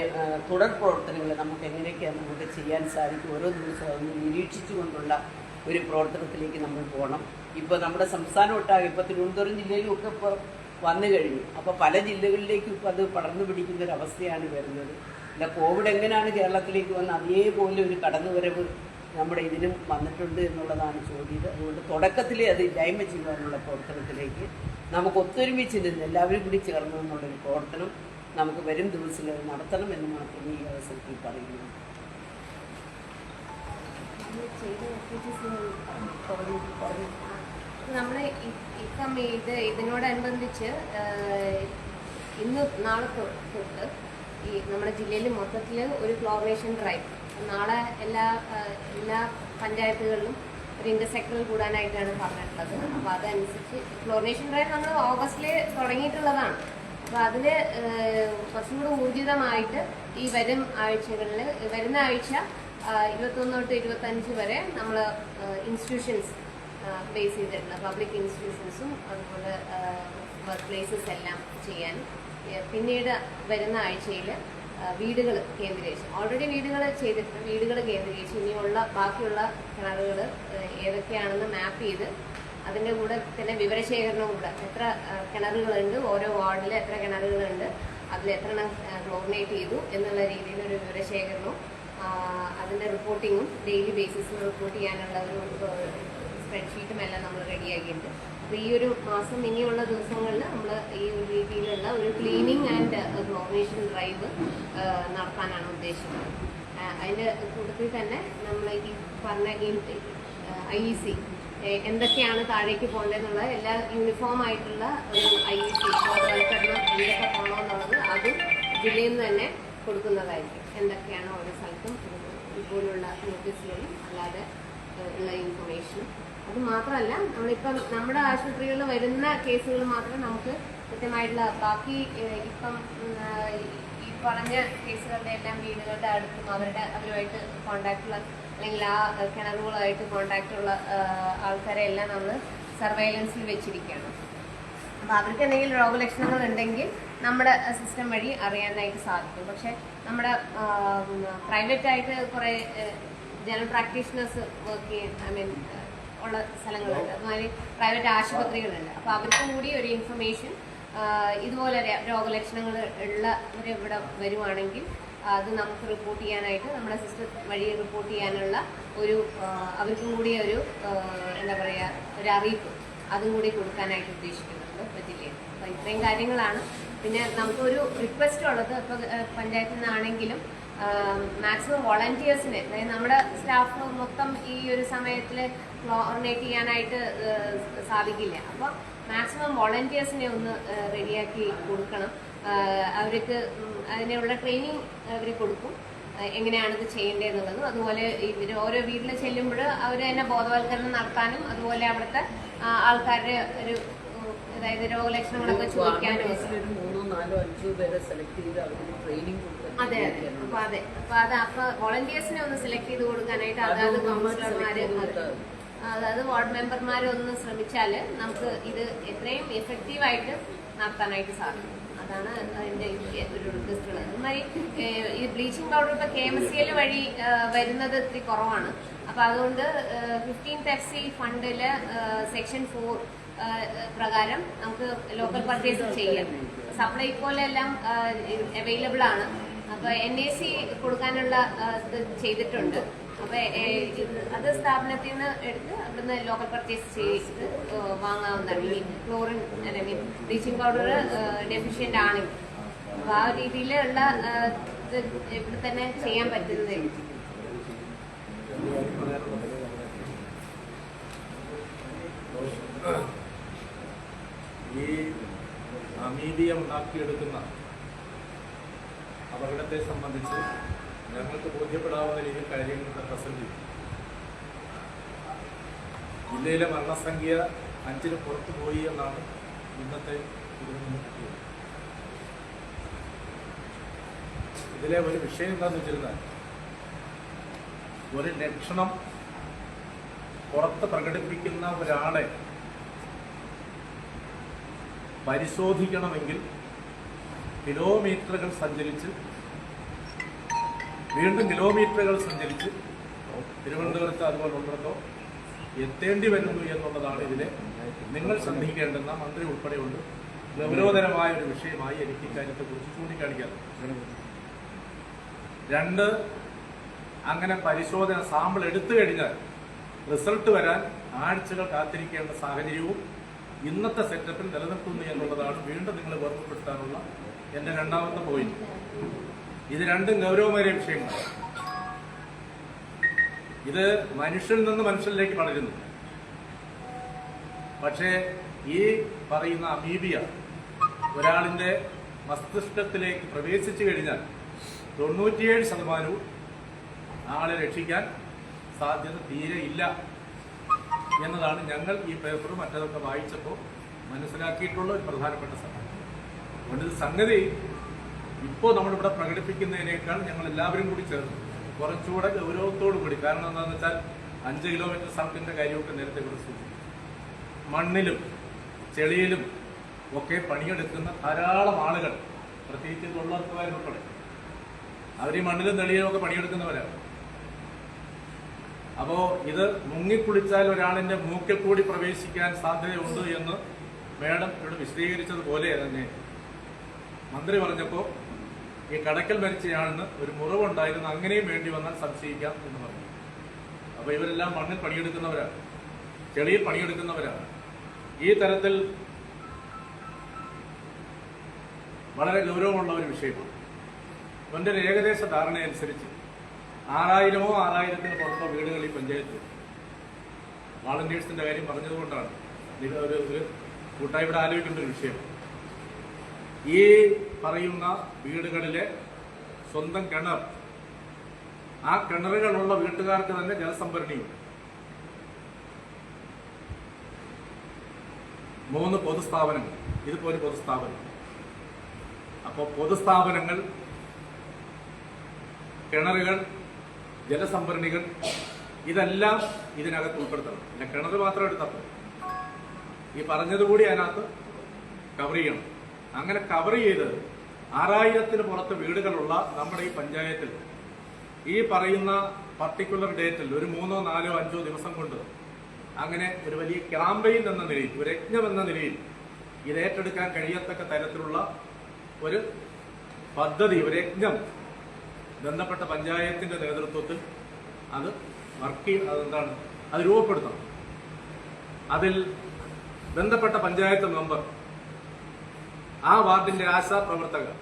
തുടർ പ്രവർത്തനങ്ങൾ നമുക്ക് എങ്ങനെയൊക്കെയാണ് നമുക്ക് ചെയ്യാൻ സാധിക്കും, ഓരോ ദിവസവും അതൊന്ന് നിരീക്ഷിച്ചുകൊണ്ടുള്ള ഒരു പ്രവർത്തനത്തിലേക്ക് നമ്മൾ പോകണം. ഇപ്പോൾ നമ്മുടെ സംസ്ഥാനം ഒട്ടാകെ, ഇപ്പോൾ തിരുവനന്തപുരം ജില്ലയിലും ഒക്കെ ഇപ്പോൾ വന്നു കഴിഞ്ഞു. അപ്പോൾ പല ജില്ലകളിലേക്കും ഇപ്പോൾ അത് പടർന്നു പിടിക്കുന്നൊരവസ്ഥയാണ് വരുന്നത്. അല്ല, കോവിഡ് എങ്ങനെയാണ് കേരളത്തിലേക്ക് വന്ന് അതേപോലെ ഒരു കടന്നുവരവ് നമ്മുടെ ഇതിനും വന്നിട്ടുണ്ട് എന്നുള്ളതാണ് ചോദ്യം. അതുകൊണ്ട് തുടക്കത്തിലേ അത് ഇല്ലായ്മ ചെയ്യാനുള്ള പ്രവർത്തനത്തിലേക്ക് നമുക്ക് ഒത്തൊരുമിച്ച് നിന്ന് എല്ലാവരും കൂടി ചേർന്നു എന്നുള്ളൊരു പ്രവർത്തനം നമുക്ക് വരും ദിവസങ്ങളിൽ നടത്തണം എന്ന് മാത്രമേ ഈ അവസരത്തിൽ പറയുന്നു. നമ്മൾ ഇപ്പം ഇതിനോടനുബന്ധിച്ച് ഇന്ന് നാളെ തൊട്ട് ഈ നമ്മുടെ ജില്ലയിൽ മൊത്തത്തിൽ ഒരു ക്ലോറിനേഷൻ ഡ്രൈവ് നാളെ എല്ലാ പഞ്ചായത്തുകളിലും ഒരു ഇന്റർസെക്ടറൽ കൂടാനായിട്ടാണ് പറഞ്ഞിട്ടുള്ളത്. അപ്പോൾ അതനുസരിച്ച് ക്ലോറിനേഷൻ ഡ്രൈവ് നമ്മൾ ഓഗസ്റ്റിൽ തുടങ്ങിയിട്ടുള്ളതാണ്. അപ്പോൾ അതിന് കുറച്ചും കൂടെ ഊർജിതമായിട്ട് ഈ വരുന്ന ആഴ്ച 21 തൊട്ട് 25 വരെ നമ്മൾ ഇൻസ്റ്റിറ്റ്യൂഷൻസ് ബേസ് ചെയ്തിട്ടുള്ള പബ്ലിക് ഇൻസ്റ്റിറ്റ്യൂഷൻസും അതുപോലെ വർക്ക് പ്ലേസസ് എല്ലാം ചെയ്യാൻ, പിന്നീട് വരുന്ന ആഴ്ചയിൽ വീടുകൾ കേന്ദ്രീകരിച്ച്, ഓൾറെഡി വീടുകൾ ചെയ്തിട്ടുണ്ട്, വീടുകൾ കേന്ദ്രീകരിച്ച് ഇനിയുള്ള ബാക്കിയുള്ള കിണറുകൾ ഏതൊക്കെയാണെന്ന് മാപ്പ് ചെയ്ത് അതിൻ്റെ കൂടെ തന്നെ വിവരശേഖരണവും കൂടെ, എത്ര കിണറുകളുണ്ട്, ഓരോ വാർഡിൽ എത്ര കിണറുകളുണ്ട്, അതിൽ എത്രണ്ണം ക്ലോറിനേറ്റ് ചെയ്തു എന്നുള്ള രീതിയിൽ ഒരു വിവരശേഖരണവും അതിൻ്റെ റിപ്പോർട്ടിങ്ങും ഡെയിലി ബേസിസിൽ റിപ്പോർട്ട് ചെയ്യാനുള്ള ഒരു സ്പ്രെഡ്ഷീറ്റും എല്ലാം നമ്മൾ റെഡിയാക്കിയിട്ടുണ്ട്. അപ്പോൾ ഈ ഒരു മാസം ഇനിയുള്ള ദിവസങ്ങളിൽ നമ്മൾ ഈ ഒരു രീതിയിലുള്ള ഒരു ക്ലീനിങ് ആൻഡ് ക്ലോറിനേഷൻ ഡ്രൈവ് നടത്താനാണ് ഉദ്ദേശിക്കുന്നത്. അതിൻ്റെ കൂട്ടത്തിൽ തന്നെ നമ്മൾ ഈ പറഞ്ഞ IEC എന്തൊക്കെയാണ് താഴേക്ക് പോകേണ്ടതെന്നുള്ള എല്ലാ യൂണിഫോം ആയിട്ടുള്ള ഒരു IEC ബോധവൽക്കരണം എന്തൊക്കെ പോകണമെന്നുള്ളത് അതും ജില്ലയിൽ നിന്ന് തന്നെ കൊടുക്കുന്നതായിരിക്കും. എന്തൊക്കെയാണ് ഓരോ സ്ഥലത്തും ഇതുപോലുള്ള നോട്ടീസുകളും അല്ലാതെ ഉള്ള ഇൻഫർമേഷനും. അത് മാത്രമല്ല നമ്മളിപ്പം നമ്മുടെ ആശുപത്രികളിൽ വരുന്ന കേസുകൾ മാത്രമേ നമുക്ക് കൃത്യമായിട്ടുള്ള ബാക്കി ഇപ്പം ഈ പറഞ്ഞ കേസുകളുടെ എല്ലാം വീടുകളുടെ അടുത്തും അവരുമായിട്ട് കോണ്ടാക്റ്റുള്ള അല്ലെങ്കിൽ ആ കിണറുകളുമായിട്ട് കോണ്ടാക്റ്റുള്ള ആൾക്കാരെ എല്ലാം നമ്മൾ സർവൈലൻസിൽ വെച്ചിരിക്കുകയാണ്. അപ്പോൾ അവർക്ക് എന്തെങ്കിലും രോഗലക്ഷണങ്ങൾ ഉണ്ടെങ്കിൽ നമ്മുടെ സിസ്റ്റം വഴി അറിയാനായിട്ട് സാധിക്കും. പക്ഷെ നമ്മുടെ പ്രൈവറ്റായിട്ട് കുറേ ജനറൽ പ്രാക്ടീഷണേഴ്സ് വർക്ക് ചെയ്യാൻ ഉള്ള സ്ഥലങ്ങളുണ്ട്, അതുമാതിരി പ്രൈവറ്റ് ആശുപത്രികളുണ്ട്. അപ്പോൾ അവർക്കും കൂടി ഒരു ഇൻഫർമേഷൻ ഇതുപോലെ രോഗലക്ഷണങ്ങൾ ഉള്ളവർ ഇവിടെ വരുവാണെങ്കിൽ അത് നമുക്ക് റിപ്പോർട്ട് ചെയ്യാനായിട്ട് നമ്മുടെ സിസ്റ്റം വഴി റിപ്പോർട്ട് ചെയ്യാനുള്ള ഒരു അവർക്കും കൂടി ഒരു എന്താ പറയുക ഒരു അറിയിപ്പ് അതും കൂടി കൊടുക്കാനായിട്ട് ഉദ്ദേശിക്കുന്നുണ്ട് ജില്ലയിൽ. അപ്പോൾ ഇത്രയും കാര്യങ്ങളാണ്. പിന്നെ നമുക്കൊരു റിക്വസ്റ്റ് ഉള്ളത് ഇപ്പോൾ പഞ്ചായത്തിൽ നിന്നാണെങ്കിലും മാക്സിമം വോളണ്ടിയേഴ്സിനെ, അതായത് നമ്മുടെ സ്റ്റാഫ് മൊത്തം ഈ ഒരു സമയത്തിൽ ക്ലോറിനേറ്റ് ചെയ്യാനായിട്ട് സാധിക്കില്ല. അപ്പോൾ മാക്സിമം വോളണ്ടിയേഴ്സിനെ ഒന്ന് റെഡിയാക്കി കൊടുക്കണം. അവർക്ക് അതിനുള്ള ട്രെയിനിങ് അവർ കൊടുക്കും, എങ്ങനെയാണ് ഇത് ചെയ്യേണ്ടതെന്നുള്ളതും. അതുപോലെ ഇവർ ഓരോ വീട്ടിൽ ചെല്ലുമ്പോൾ അവർ തന്നെ ബോധവൽക്കരണം നടത്താനും അതുപോലെ അവിടുത്തെ ആൾക്കാരുടെ ഒരു അതായത് രോഗലക്ഷണങ്ങളൊക്കെ ചോദിക്കാനും. അതെ അപ്പൊ വോളണ്ടിയേഴ്സിനെ ഒന്ന് സെലക്ട് ചെയ്ത് കൊടുക്കാനായിട്ട് അതായത് കൗൺസിലർമാര് അതായത് വാർഡ് മെമ്പർമാരെ ഒന്ന് ശ്രമിച്ചാൽ നമുക്ക് ഇത് എത്രയും എഫക്റ്റീവായിട്ട് നടത്താനായിട്ട് സാധിക്കും. അതാണ് അതിന്റെ ഒരു റിക്വസ്റ്റ് ഉള്ളത്. അതുമാതിരി ഈ ബ്ലീച്ചിങ് പൗഡർ ഇപ്പൊ KMCL വഴി വരുന്നത് ഇത്തിരി കുറവാണ്. അപ്പൊ അതുകൊണ്ട് 15th FC ഫണ്ടില് സെക്ഷൻ 4 പ്രകാരം നമുക്ക് ലോക്കൽ പർച്ചേസ് ചെയ്യാം. സപ്ലൈകോലെല്ലാം അവൈലബിൾ ആണ്. അപ്പൊ NAC കൊടുക്കാനുള്ള ഇത് ചെയ്തിട്ടുണ്ട്. അപ്പൊ അത് സ്ഥാപനത്തിൽ നിന്ന് എടുത്ത് അവിടുന്ന് ലോക്കൽ പർച്ചേസ് ചെയ്ത് വാങ്ങാവുന്നതാണ്. ഈ ക്ലോറിൻ ബ്ലീച്ചിങ് പൗഡർ ഡെഫിഷ്യന്റ് ആണെങ്കിൽ അപ്പൊ ആ രീതിയിലുള്ള ഇവിടെ തന്നെ ചെയ്യാൻ പറ്റുന്നത്. ഈ അമീബിയ ഉണ്ടാക്കിയെടുക്കുന്ന അപകടത്തെ സംബന്ധിച്ച് ഞങ്ങൾക്ക് ബോധ്യപ്പെടാവുന്ന രീതിയിൽ കാര്യങ്ങൾ പ്രസന്റ് ചെയ്തു. ജില്ലയിലെ മരണസംഖ്യ 5-ന് പുറത്തു പോയി എന്നാണ് ഇന്നത്തെ കിട്ടിയത്. ഇതിലെ ഒരു വിഷയം എന്താണെന്ന് വെച്ചിരുന്നാൽ ഒരു ലക്ഷണം പുറത്ത് പ്രകടിപ്പിക്കുന്ന ഒരാളെ പരിശോധിക്കണമെങ്കിൽ കിലോമീറ്ററുകൾ സഞ്ചരിച്ച് വീണ്ടും കിലോമീറ്ററുകൾ സഞ്ചരിച്ച് തിരുവനന്തപുരത്ത് അതുപോലെ ഉള്ളിടത്തോ എത്തേണ്ടി വരുന്നു എന്നുള്ളതാണ് ഇതിലെ നിങ്ങൾ ശ്രദ്ധിക്കേണ്ടുന്ന മന്ത്രി ഉൾപ്പെടെയുണ്ട് ഗൗരവതരമായ ഒരു വിഷയമായി എനിക്ക് ഇക്കാര്യത്തെക്കുറിച്ച് ചൂണ്ടിക്കാണിക്കാറുണ്ട്. 2, അങ്ങനെ പരിശോധന സാമ്പിൾ എടുത്തു കഴിഞ്ഞാൽ റിസൾട്ട് വരാൻ ആഴ്ചകൾ കാത്തിരിക്കേണ്ട സാഹചര്യവും ഇന്നത്തെ സെറ്റപ്പിൽ നിലനിൽക്കുന്നു എന്നുള്ളതാണ് വീണ്ടും നിങ്ങൾ ഓർമ്മപ്പെടുത്താനുള്ള എൻ്റെ 2ാമത്തെ പോയിന്റ്. ഇത് രണ്ടും ഗൗരവമേറിയ വിഷയങ്ങളാണ്. ഇത് മനുഷ്യനിൽ നിന്ന് മനുഷ്യനിലേക്ക് വളരുന്നു. പക്ഷേ ഈ പറയുന്ന അമീബിയ ഒരാളിന്റെ മസ്തിഷ്കത്തിലേക്ക് പ്രവേശിച്ചു കഴിഞ്ഞാൽ 97% ആളെ രക്ഷിക്കാൻ സാധ്യത തീരെ ഇല്ല എന്നതാണ് ഞങ്ങൾ ഈ പേപ്പർ മറ്റതൊക്കെ വായിച്ചപ്പോൾ മനസ്സിലാക്കിയിട്ടുള്ള ഒരു പ്രധാനപ്പെട്ട സംഗതി. അതുകൊണ്ട് ഇത് സംഗതി ഇപ്പോൾ നമ്മളിവിടെ പ്രകടിപ്പിക്കുന്നതിനേക്കാൾ ഞങ്ങൾ എല്ലാവരും കൂടി ചേർന്ന് കുറച്ചുകൂടെ ഗൗരവത്തോടു കൂടി, കാരണം എന്താണെന്ന് വെച്ചാൽ 5 കിലോമീറ്റർ സ്ഥലത്തിന്റെ കാര്യമൊക്കെ നേരത്തെ ഇവിടെ സൂചിപ്പിച്ചു. മണ്ണിലും ചെളിയിലും ഒക്കെ പണിയെടുക്കുന്ന ധാരാളം ആളുകൾ, പ്രത്യേകിച്ച് തൊഴിലുറപ്പുകാരുൾപ്പെടെ, അവർ ഈ മണ്ണിലും തെളിയിലും ഒക്കെ പണിയെടുക്കുന്നവരാണ്. അപ്പോ ഇത് മുങ്ങിക്കുളിച്ചാൽ ഒരാളിന്റെ മൂക്കിൽ കൂടി പ്രവേശിക്കാൻ സാധ്യതയുണ്ട് എന്ന് മേഡം ഇവിടെ വിശദീകരിച്ചതുപോലെ തന്നെ മന്ത്രി പറഞ്ഞപ്പോൾ ഈ കടക്കൽ മരിച്ചയാളിന് ഒരു മുറിവുണ്ടായിരുന്നു, അങ്ങനെയും വേണ്ടി വന്നാൽ സംശയിക്കാം എന്ന് പറഞ്ഞു. അപ്പോൾ ഇവരെല്ലാം മണ്ണിൽ പണിയെടുക്കുന്നവരാണ്, ചെളിയിൽ പണിയെടുക്കുന്നവരാണ്. ഈ തരത്തിൽ വളരെ ഗൗരവമുള്ള ഒരു വിഷയമാണ്. എൻ്റെ ഒരു ഏകദേശ ധാരണയനുസരിച്ച് 6000-ഓ 6000-ത്തിന് പുറത്തോ വീടുകൾ ഈ പഞ്ചായത്തിൽ. വാളണ്ടിയേഴ്സിന്റെ കാര്യം പറഞ്ഞതുകൊണ്ടാണ് ഒരു കൂട്ടായ്മയുടെ ആലോചിക്കേണ്ട ഒരു വിഷയം. ഈ പറയുന്ന വീടുകളിലെ സ്വന്തം കിണർ, ആ കിണറുകളുള്ള വീട്ടുകാർക്ക് തന്നെ ജലസംഭരണിയുണ്ട്. 3 പൊതുസ്ഥാപനങ്ങൾ, ഇതിപ്പോ ഒരു പൊതുസ്ഥാപനം. അപ്പോൾ പൊതുസ്ഥാപനങ്ങൾ, കിണറുകൾ, ജലസംഭരണികൾ ഇതെല്ലാം ഇതിനകത്ത് ഉൾപ്പെടുത്തണം. പിന്നെ കിണർ മാത്രം എടുത്തപ്പോൾ ഈ പറഞ്ഞതുകൂടി അതിനകത്ത് കവർ ചെയ്യണം. അങ്ങനെ കവർ ചെയ്ത് 6000-ന് പുറത്ത് വീടുകളുള്ള നമ്മുടെ ഈ പഞ്ചായത്തിൽ ഈ പറയുന്ന പർട്ടിക്കുലർ ഡേറ്റിൽ ഒരു 3, 4, 5 ദിവസം കൊണ്ട് അങ്ങനെ ഒരു വലിയ ക്യാമ്പയിൻ എന്ന നിലയിൽ, ഒരു യജ്ഞം എന്ന നിലയിൽ ഇത് ഏറ്റെടുക്കാൻ കഴിയത്തക്ക തരത്തിലുള്ള ഒരു പദ്ധതി, ഒരു യജ്ഞം ബന്ധപ്പെട്ട പഞ്ചായത്തിന്റെ നേതൃത്വത്തിൽ അത് അത് രൂപപ്പെടുത്തണം. അതിൽ ബന്ധപ്പെട്ട പഞ്ചായത്ത് മെമ്പർ, ആ വാർഡിന്റെ ആശാ പ്രവർത്തകർ,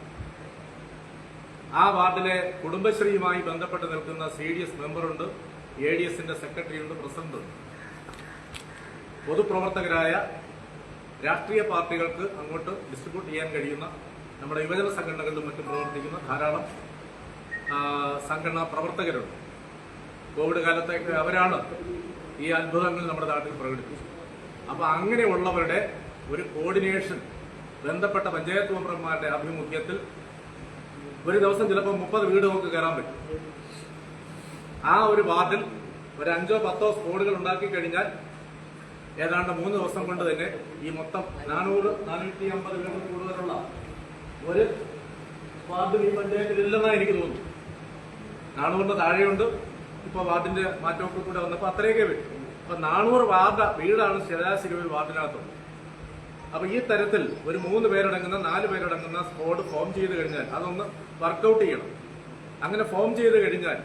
ആ വാർഡിലെ കുടുംബശ്രീയുമായി ബന്ധപ്പെട്ട് നിൽക്കുന്ന CDS മെമ്പറുണ്ട്, ADSന്റെ സെക്രട്ടറി ഉണ്ട്, പ്രസിഡന്റ് ഉണ്ട്. പൊതുപ്രവർത്തകരായ രാഷ്ട്രീയ പാർട്ടികൾക്ക് അങ്ങോട്ട് ഡിസ്ട്രിബ്യൂട്ട് ചെയ്യാൻ കഴിയുന്ന നമ്മുടെ യുവജന സംഘടനകളിലും മറ്റും പ്രവർത്തിക്കുന്ന ധാരാളം സംഘടനാ പ്രവർത്തകരുണ്ട്. കോവിഡ് കാലത്തേക്ക് അവരാണ് ഈ അത്ഭുതങ്ങൾ നമ്മുടെ നാട്ടിൽ പ്രകടിപ്പിച്ചത്. അപ്പൊ അങ്ങനെയുള്ളവരുടെ ഒരു കോർഡിനേഷൻ ബന്ധപ്പെട്ട പഞ്ചായത്ത് മെമ്പർമാരുടെ ആഭിമുഖ്യത്തിൽ ഒരു ദിവസം ചിലപ്പോൾ 30 വീട് നമുക്ക് കയറാൻ പറ്റും. ആ ഒരു വാർഡിൽ ഒരു 5-10 സ്ക്വാഡുകൾ ഉണ്ടാക്കി കഴിഞ്ഞാൽ ഏതാണ്ട് 3 ദിവസം കൊണ്ട് തന്നെ ഈ മൊത്തം 400-450 വീടുകൾ കൂടുതലുള്ള ഒരു വാർഡ് ഈ പഞ്ചായത്തിൽ ഇല്ലെന്നാണ് എനിക്ക് തോന്നുന്നു. 400 താഴെയുണ്ട്. ഇപ്പൊ വാർഡിന്റെ മാറ്റമൊക്കെ കൂടെ വന്നപ്പോൾ അത്രയൊക്കെ വരും. അപ്പൊ 400 വീടാണ് ശരാശരി ഒരു വാർഡിനകത്തുണ്ട്. അപ്പൊ ഈ തരത്തിൽ ഒരു 3 പേരടങ്ങുന്ന 4 പേരടങ്ങുന്ന സ്ക്വാഡ് ഫോം ചെയ്ത് കഴിഞ്ഞാൽ അതൊന്ന് വർക്കൗട്ട് ചെയ്യണം. അങ്ങനെ ഫോം ചെയ്ത് കഴിഞ്ഞാൽ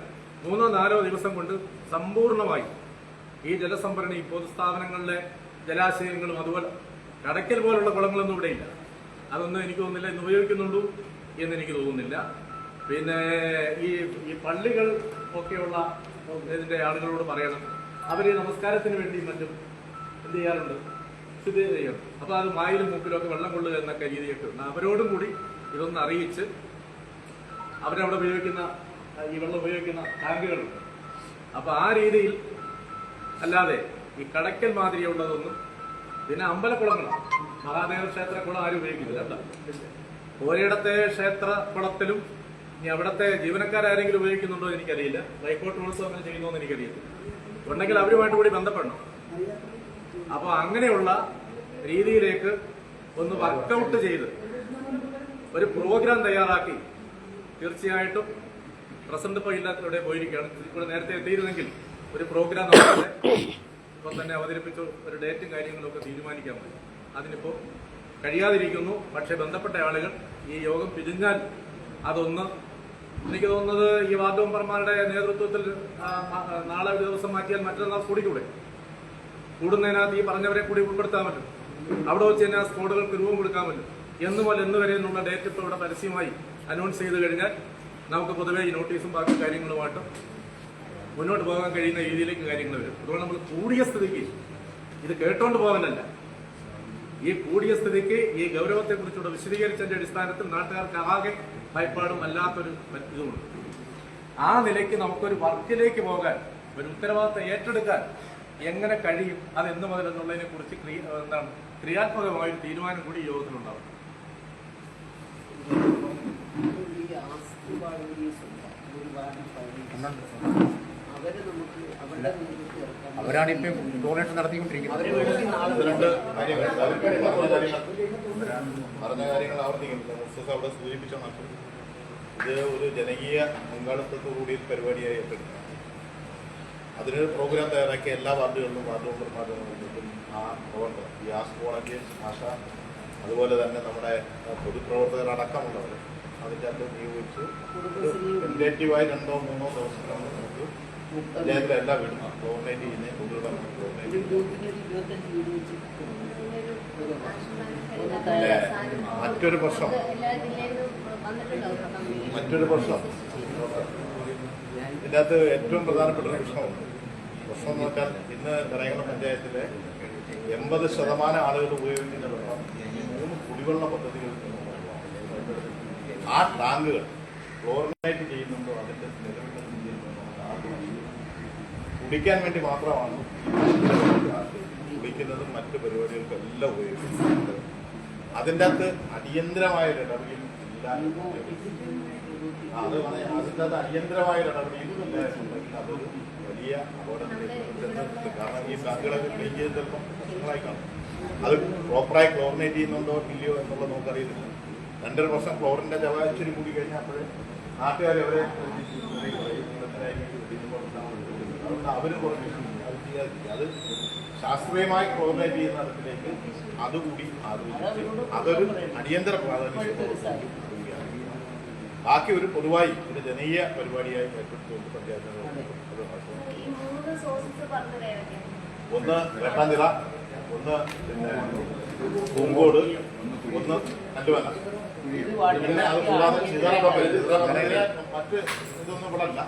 3-4 ദിവസം കൊണ്ട് സമ്പൂർണമായി ഈ ജലസംഭരണി, പൊതുസ്ഥാപനങ്ങളിലെ ജലാശയങ്ങളും അതുപോലെ കടയ്ക്കൽ പോലുള്ള കുളങ്ങളൊന്നും ഇവിടെയില്ല. അതൊന്നും എനിക്ക് തോന്നുന്നില്ല ഇന്ന് ഉപയോഗിക്കുന്നുണ്ടോ എന്നെനിക്ക് തോന്നുന്നില്ല. പിന്നെ ഈ പള്ളികൾ ഒക്കെയുള്ള ഇതിന്റെ ആളുകളോട് പറയണം, അവര് നമസ്കാരത്തിന് വേണ്ടി മറ്റും എന്ത് ചെയ്യാറുണ്ട്, ശുദ്ധി ചെയ്യണം. അപ്പൊ അത് വായിലും മൂക്കിലും ഒക്കെ വെള്ളം കൊള്ളുക എന്നൊക്കെ രീതിയൊക്കെ ഉണ്ട്. അവരോടും കൂടി ഇതൊന്ന് അറിയിച്ച് അവരവിടെ ഉപയോഗിക്കുന്ന ഈ വെള്ളം ഉപയോഗിക്കുന്ന ടാങ്കുകളുണ്ട്. അപ്പൊ ആ രീതിയിൽ അല്ലാതെ ഈ കടയ്ക്കൽ മാതിരിയുള്ളതൊന്നും. പിന്നെ അമ്പലക്കുളങ്ങളാണ്. മഹാദേവ ക്ഷേത്രക്കുളം ആരും ഉപയോഗിക്കുന്നില്ല കേട്ടോ. ഒരിടത്തെ ക്ഷേത്രക്കുളത്തിലും ഇനി അവിടുത്തെ ജീവനക്കാരെങ്കിലും ഉപയോഗിക്കുന്നുണ്ടോ എനിക്കറിയില്ല. വൈക്കോട്ട് ഉത്സവം അങ്ങനെ ചെയ്യുന്നോന്ന് എനിക്കറിയില്ല. ഉണ്ടെങ്കിൽ അവരുമായിട്ട് കൂടി ബന്ധപ്പെടണം. അപ്പൊ അങ്ങനെയുള്ള രീതിയിലേക്ക് ഒന്ന് വർക്കൗട്ട് ചെയ്ത് ഒരു പ്രോഗ്രാം തയ്യാറാക്കി തീർച്ചയായിട്ടും പ്രസിഡന്റ് ഇപ്പോൾ ഇല്ലാത്തവിടെ പോയിരിക്കുകയാണ്. ഇവിടെ നേരത്തെ എത്തിയിരുന്നെങ്കിൽ ഒരു പ്രോഗ്രാം നമ്മളെ ഇപ്പം തന്നെ അവതരിപ്പിച്ച് ഒരു ഡേറ്റും കാര്യങ്ങളും ഒക്കെ തീരുമാനിക്കാൻ മതി. അതിനിപ്പോ കഴിയാതിരിക്കുന്നു. പക്ഷെ ബന്ധപ്പെട്ട ആളുകൾ ഈ യോഗം പിരിഞ്ഞാൽ അതൊന്ന്, എനിക്ക് തോന്നുന്നത് ഈ വാർഡ് മെമ്പർമാരുടെ നേതൃത്വത്തിൽ നാളെ ഒരു ദിവസം മാറ്റിയാൽ മറ്റന്നാൾ കൂടിക്കൂടെ, കൂടുന്നതിനകത്ത് ഈ പറഞ്ഞവരെ കൂടി ഉൾപ്പെടുത്താമല്ലോ. അവിടെ വെച്ച് തന്നെ ആ സ്ക്വാഡുകൾക്ക് രൂപം കൊടുക്കാമല്ലോ. എന്ന് മുതൽ എന്ന് വരെ എന്നുള്ള ഡേറ്റ് ഇപ്പോൾ ഇവിടെ പരസ്യമായി അനൗൺസ് ചെയ്ത് കഴിഞ്ഞാൽ നമുക്ക് പൊതുവെ ഈ നോട്ടീസും ബാക്കി കാര്യങ്ങളുമായിട്ട് മുന്നോട്ട് പോകാൻ കഴിയുന്ന രീതിയിലേക്ക് കാര്യങ്ങൾ വരും. അതുകൊണ്ട് നമ്മൾ കൂടിയ സ്ഥിതിക്ക് ഇത് കേട്ടോണ്ട് പോകാനല്ല, ഈ കൂടിയ സ്ഥിതിക്ക് ഈ ഗൗരവത്തെക്കുറിച്ചുള്ള വിശദീകരിച്ചതിന്റെ അടിസ്ഥാനത്തിൽ നാട്ടുകാർക്ക് ആകെ ഭയപ്പാടും അല്ലാത്തൊരു ഇതുമുണ്ട്. ആ നിലയ്ക്ക് നമുക്കൊരു വർക്കിലേക്ക് പോകാൻ, ഒരു ഉത്തരവാദിത്തം ഏറ്റെടുക്കാൻ എങ്ങനെ കഴിയും, അത് എന്ന് മുതൽ എന്നുള്ളതിനെ കുറിച്ച് ക്രിയാത്മകമായൊരു തീരുമാനം കൂടി ഈ യോഗത്തിലുണ്ടാവും. അവരാണ് ഇപ്പം ഡൊണേഷൻ നടത്തിക്കൊണ്ടിരിക്കുന്നത്. പറഞ്ഞ കാര്യങ്ങൾ ആവർത്തിക്കുന്നില്ല. മുസ്തഫ അവിടെ സൂചിപ്പിച്ച മാറ്റം ഇത് ഒരു ജനകീയ പങ്കാളിത്തത്തോടുകൂടി പരിപാടിയായി ഏറ്റെടുക്കുക. അതിനൊരു പ്രോഗ്രാം തയ്യാറാക്കി എല്ലാ വാർഡുകളിലും വാർഡ് മെമ്പർമാരുടെ നേതൃത്വത്തിൽ ആ പ്രവർത്തനം, ഈ ആസ് വോളണ്ടിയേഴ്സ്, ആശാ അതുപോലെ തന്നെ നമ്മുടെ പൊതുപ്രവർത്തകരടക്കമുള്ളവർ അതിൻ്റെ അകത്ത് നിയോഗിച്ച് ടെൻറ്റേറ്റീവായി 2 or 3 ദിവസം നമുക്ക് പഞ്ചായത്തിലെ എല്ലാ വീടും ക്ലോറിനേറ്റ് ചെയ്യുന്നതിന് പൊതുവിടം മറ്റൊരു പ്രശ്നം ഇതിൻ്റെ അകത്ത് ഏറ്റവും പ്രധാനപ്പെട്ട ഒരു പ്രശ്നമുണ്ട്. പ്രശ്നം എന്ന് വെച്ചാൽ ഇന്ന് നിറയങ്ങണം പഞ്ചായത്തിലെ 80% ആളുകൾ ഉപയോഗിക്കുന്ന വെള്ളം 3 കുടിവെള്ള പദ്ധതികളിൽ നിന്നുമാണ്. ആ ടാങ്കുകൾ ക്ലോറിനേറ്റ് ചെയ്യുന്നുണ്ടോ അതിൻ്റെ നിലവിലുള്ള രീതിയിൽ കുടിക്കാൻ വേണ്ടി മാത്രമാണ് കുടിക്കുന്നതും മറ്റ് പരിപാടികൾക്കെല്ലാം ഉപയോഗിക്കുന്നത്. അതിൻ്റെ അകത്ത് അടിയന്തരമായ ഒരു ഇടപെടൽ ഇല്ല. അത് അതിൻ്റെ അകത്ത് അടിയന്തരമായ ഒരു ഇടപെടൽ ഇല്ല എന്നുണ്ടെങ്കിൽ അതൊരു വലിയ അപകടത്തിലേക്ക്. കാരണം ഈ ടാങ്കുകളൊക്കെ ക്ലീൻ ചെയ്ത് ചിലപ്പോൾ നിങ്ങളായി കാണും. അത് പ്രോപ്പറായി ക്ലോറിനേറ്റ് ചെയ്യുന്നുണ്ടോ ഇല്ലയോ എന്നുള്ളത് നമുക്കറിയത്തില്ല. 2 വർഷം ക്ലോറിൻ്റെ ചവാച്ചിരി കൂടി കഴിഞ്ഞാൽ അപ്പോഴേ നാട്ടുകാർ അവരെ അതുകൊണ്ട് അവർ കുറച്ച് അത് ചെയ്യാതിരിക്കുക. അത് ശാസ്ത്രീയമായി ക്ലോറിനേറ്റ് ചെയ്യുന്ന തരത്തിലേക്ക് അതുകൂടി ആലോചിച്ച് അതൊരു അടിയന്തര പ്രാധാന്യം. ബാക്കി ഒരു പൊതുവായി ഒരു ജനകീയ പരിപാടിയായി ഏറ്റെടുത്തുകൊണ്ട് പഞ്ചായത്ത് ഒന്ന് വേട്ടാഞ്ചിറ, ഒന്ന് പിന്നെ പൂങ്കോട്, ഒന്ന് കല്ലുവന. പിന്നെ അത് കൂടാതെ മറ്റ് ഇതൊന്നും ഇവിടെ അല്ല.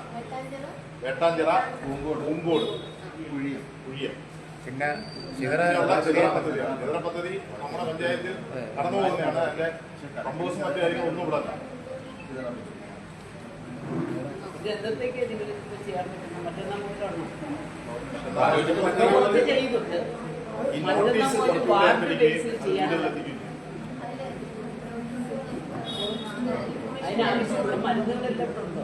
വേട്ടാഞ്ചിറ, പൂങ്കോട്, കുഴിയം. പിന്നെ ചിതറ പദ്ധതി നമ്മുടെ പഞ്ചായത്തിൽ കടന്നു പോകുന്നതാണ്. അതിന്റെ കമ്പോസ് മറ്റു കാര്യങ്ങൾ ഒന്നും ഇവിടെ അല്ല. ഈ നോട്ടീസ് അതിനാവശ്യമുള്ള മരുന്നുകളെല്ലാം ഉണ്ടോ?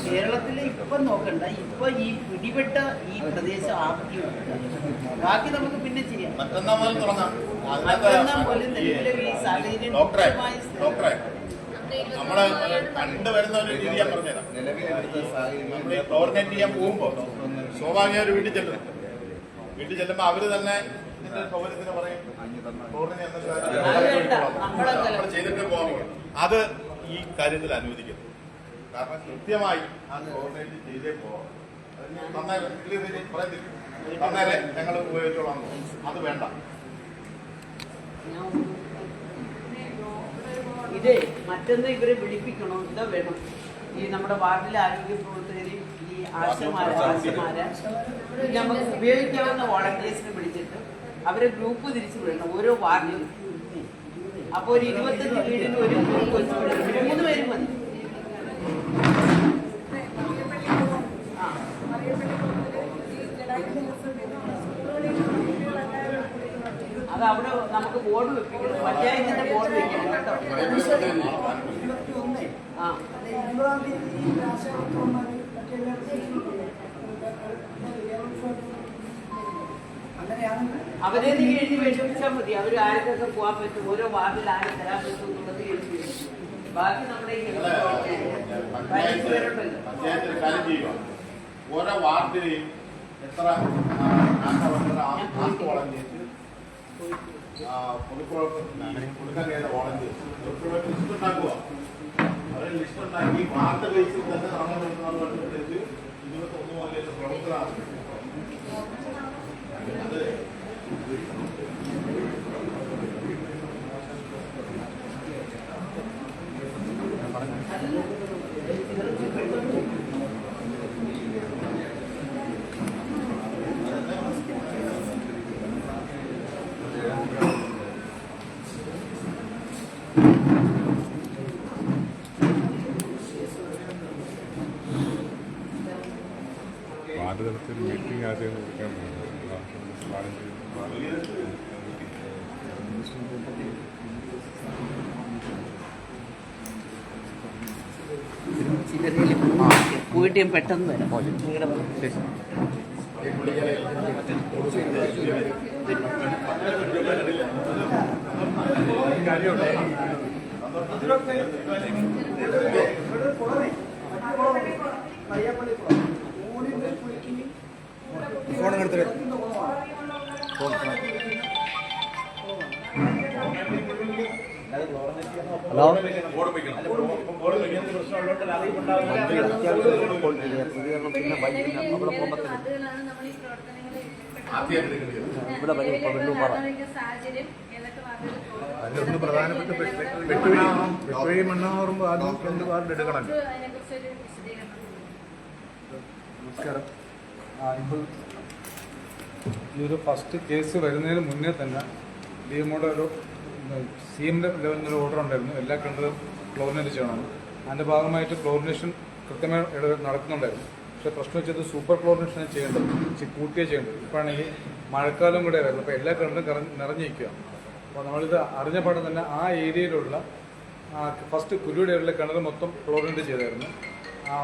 കേരളത്തിലെ ഇപ്പം നോക്കണ്ട, ഇപ്പൊ ഈ പിടിപെട്ട ഈ പ്രദേശം ബാക്കി നമുക്ക് പിന്നെ ചെയ്യാം. മറ്റന്നാൾ പോലും നിലവിലെ ഈ സാഹചര്യം നമ്മള് കണ്ടുവരുന്ന ഒരു രീതി ഞാൻ പറഞ്ഞുതരാം. നമ്മൾ ഈ ക്ലോറിനേറ്റ് ചെയ്യാൻ പോകുമ്പോൾ സ്വാഭാവികമായി ഒരു വീട്ടിൽ ചെല്ലുമ്പോൾ അവര് തന്നെ ഇതിന്റെ സൗകര്യത്തിന് പറയും ചെയ്തിട്ട് പോകാൻ. അത് ഈ കാര്യത്തിൽ അനുവദിക്കുന്നു. കാരണം കൃത്യമായി ആ ക്ലോറിനേറ്റ് ചെയ്തേ പോകാം. തന്നേരെ ഞങ്ങൾ ഉപയോഗിച്ചോളാം. അത് വേണ്ട. ഇതേ മറ്റൊന്ന് ഇവരെ വിളിപ്പിക്കണോ? ഇതാ വേണം. ഈ നമ്മുടെ വാർഡിലെ ആരോഗ്യ പ്രവർത്തകരെയും ഈ ആശമാരെ നമുക്ക് ഉപയോഗിക്കാവുന്ന വോളണ്ടിയേഴ്സിനെ വിളിച്ചിട്ട് അവരെ ഗ്രൂപ്പ് തിരിച്ചു വിടണം ഓരോ വാർഡിലും. അപ്പോൾ ഒരു 25 വീടിന് ഒരു ഗ്രൂപ്പ് വെച്ച് വിടണം. 3 പേരും മതി. അത് അവിടെ നമുക്ക് ബോർഡ് വെപ്പിക്കണം. പഞ്ചായത്തിന്റെ ബോർഡ് വെക്കണം കേട്ടോ. ആ അവരെ നീ എഴുതി വെച്ചാൽ മതി. അവർ ആർക്കൊക്കെ പോകാൻ പറ്റും, ഓരോ വാർഡിൽ ആരെ തരാൻ പറ്റും എന്നുള്ളത് എഴുതി വെച്ചു. ബാക്കി നമ്മുടെ പഞ്ചായത്തിൽ കാര്യം ചെയ്യുക. ഓരോ വാർഡിലെയും എത്ര വോളണ്ടിയേഴ്സ് പൊതുപ്രവർത്തനം കൊടുക്കാൻ കഴിയുന്ന വോളണ്ടിയേഴ്സ് ലിസ്റ്റ് ഉണ്ടാക്കുക. അവരെ ലിസ്റ്റ് ഉണ്ടാക്കി വാർഡ് ബേസിൽ തന്നെ നടന്നുകൊണ്ടിരിക്കുന്നവർക്ക് 21 മുതലുള്ള പ്രവർത്തനമാണ്. അത് വാർഡ് തലത്തിൽ മീറ്റിംഗ് ആദ്യം കൊടുക്കാൻ പോയിട്ട് ഞാൻ പെട്ടെന്ന് വരാം. കാര്യമുണ്ട്. ഓരോരുത്തർ ഹലോ വാർഡുകളാണ് നമ്മൾ ഈ പ്രവർത്തനങ്ങളിൽ ഇവിടെ വരും ഇപ്പോൾ വെള്ളൂർ പറ സാഹചര്യം ഏതൊക്കെ വാർഡുകൾ അതിലൊന്ന് പ്രധാനപ്പെട്ട വെട്ടുവഴി മണ്ണാറുമ്പോൾ ആദ്യം 2 വാർഡ് എടുക്കണം. അതിനെക്കുറിച്ചൊരു വിശദീകരണം. നമസ്കാരം. ഇപ്പോൾ ഈ ഒരു ഫസ്റ്റ് കേസ് വരുന്നതിന് മുന്നേ തന്നെ DMOയുടെ ഒരു CM ലെവലിൽ നിന്നൊരു ഓർഡർ ഉണ്ടായിരുന്നു. എല്ലാ കിണറും ക്ലോറിനേറ്റ് ചെയ്യണമെന്ന്. അതിൻ്റെ ഭാഗമായിട്ട് ക്ലോറിനേഷൻ കൃത്യമായി നടക്കുന്നുണ്ടായിരുന്നു. പക്ഷേ പ്രശ്നം വെച്ചത് സൂപ്പർ ക്ലോറിനേഷൻ ചെയ്യേണ്ടത് കൂട്ടിയേ ചെയ്യേണ്ടത്. ഇപ്പോഴാണെങ്കിൽ മഴക്കാലം കൂടെ ആയിരുന്നു. അപ്പോൾ എല്ലാ കിണറും നിറഞ്ഞിരിക്കുക. അപ്പോൾ നമ്മളിത് അറിഞ്ഞ പാടെ തന്നെ ആ ഏരിയയിലുള്ള ഫസ്റ്റ് കുരുവിടെയുള്ള കിണർ മൊത്തം ക്ലോറിനേറ്റ് ചെയ്തായിരുന്നു.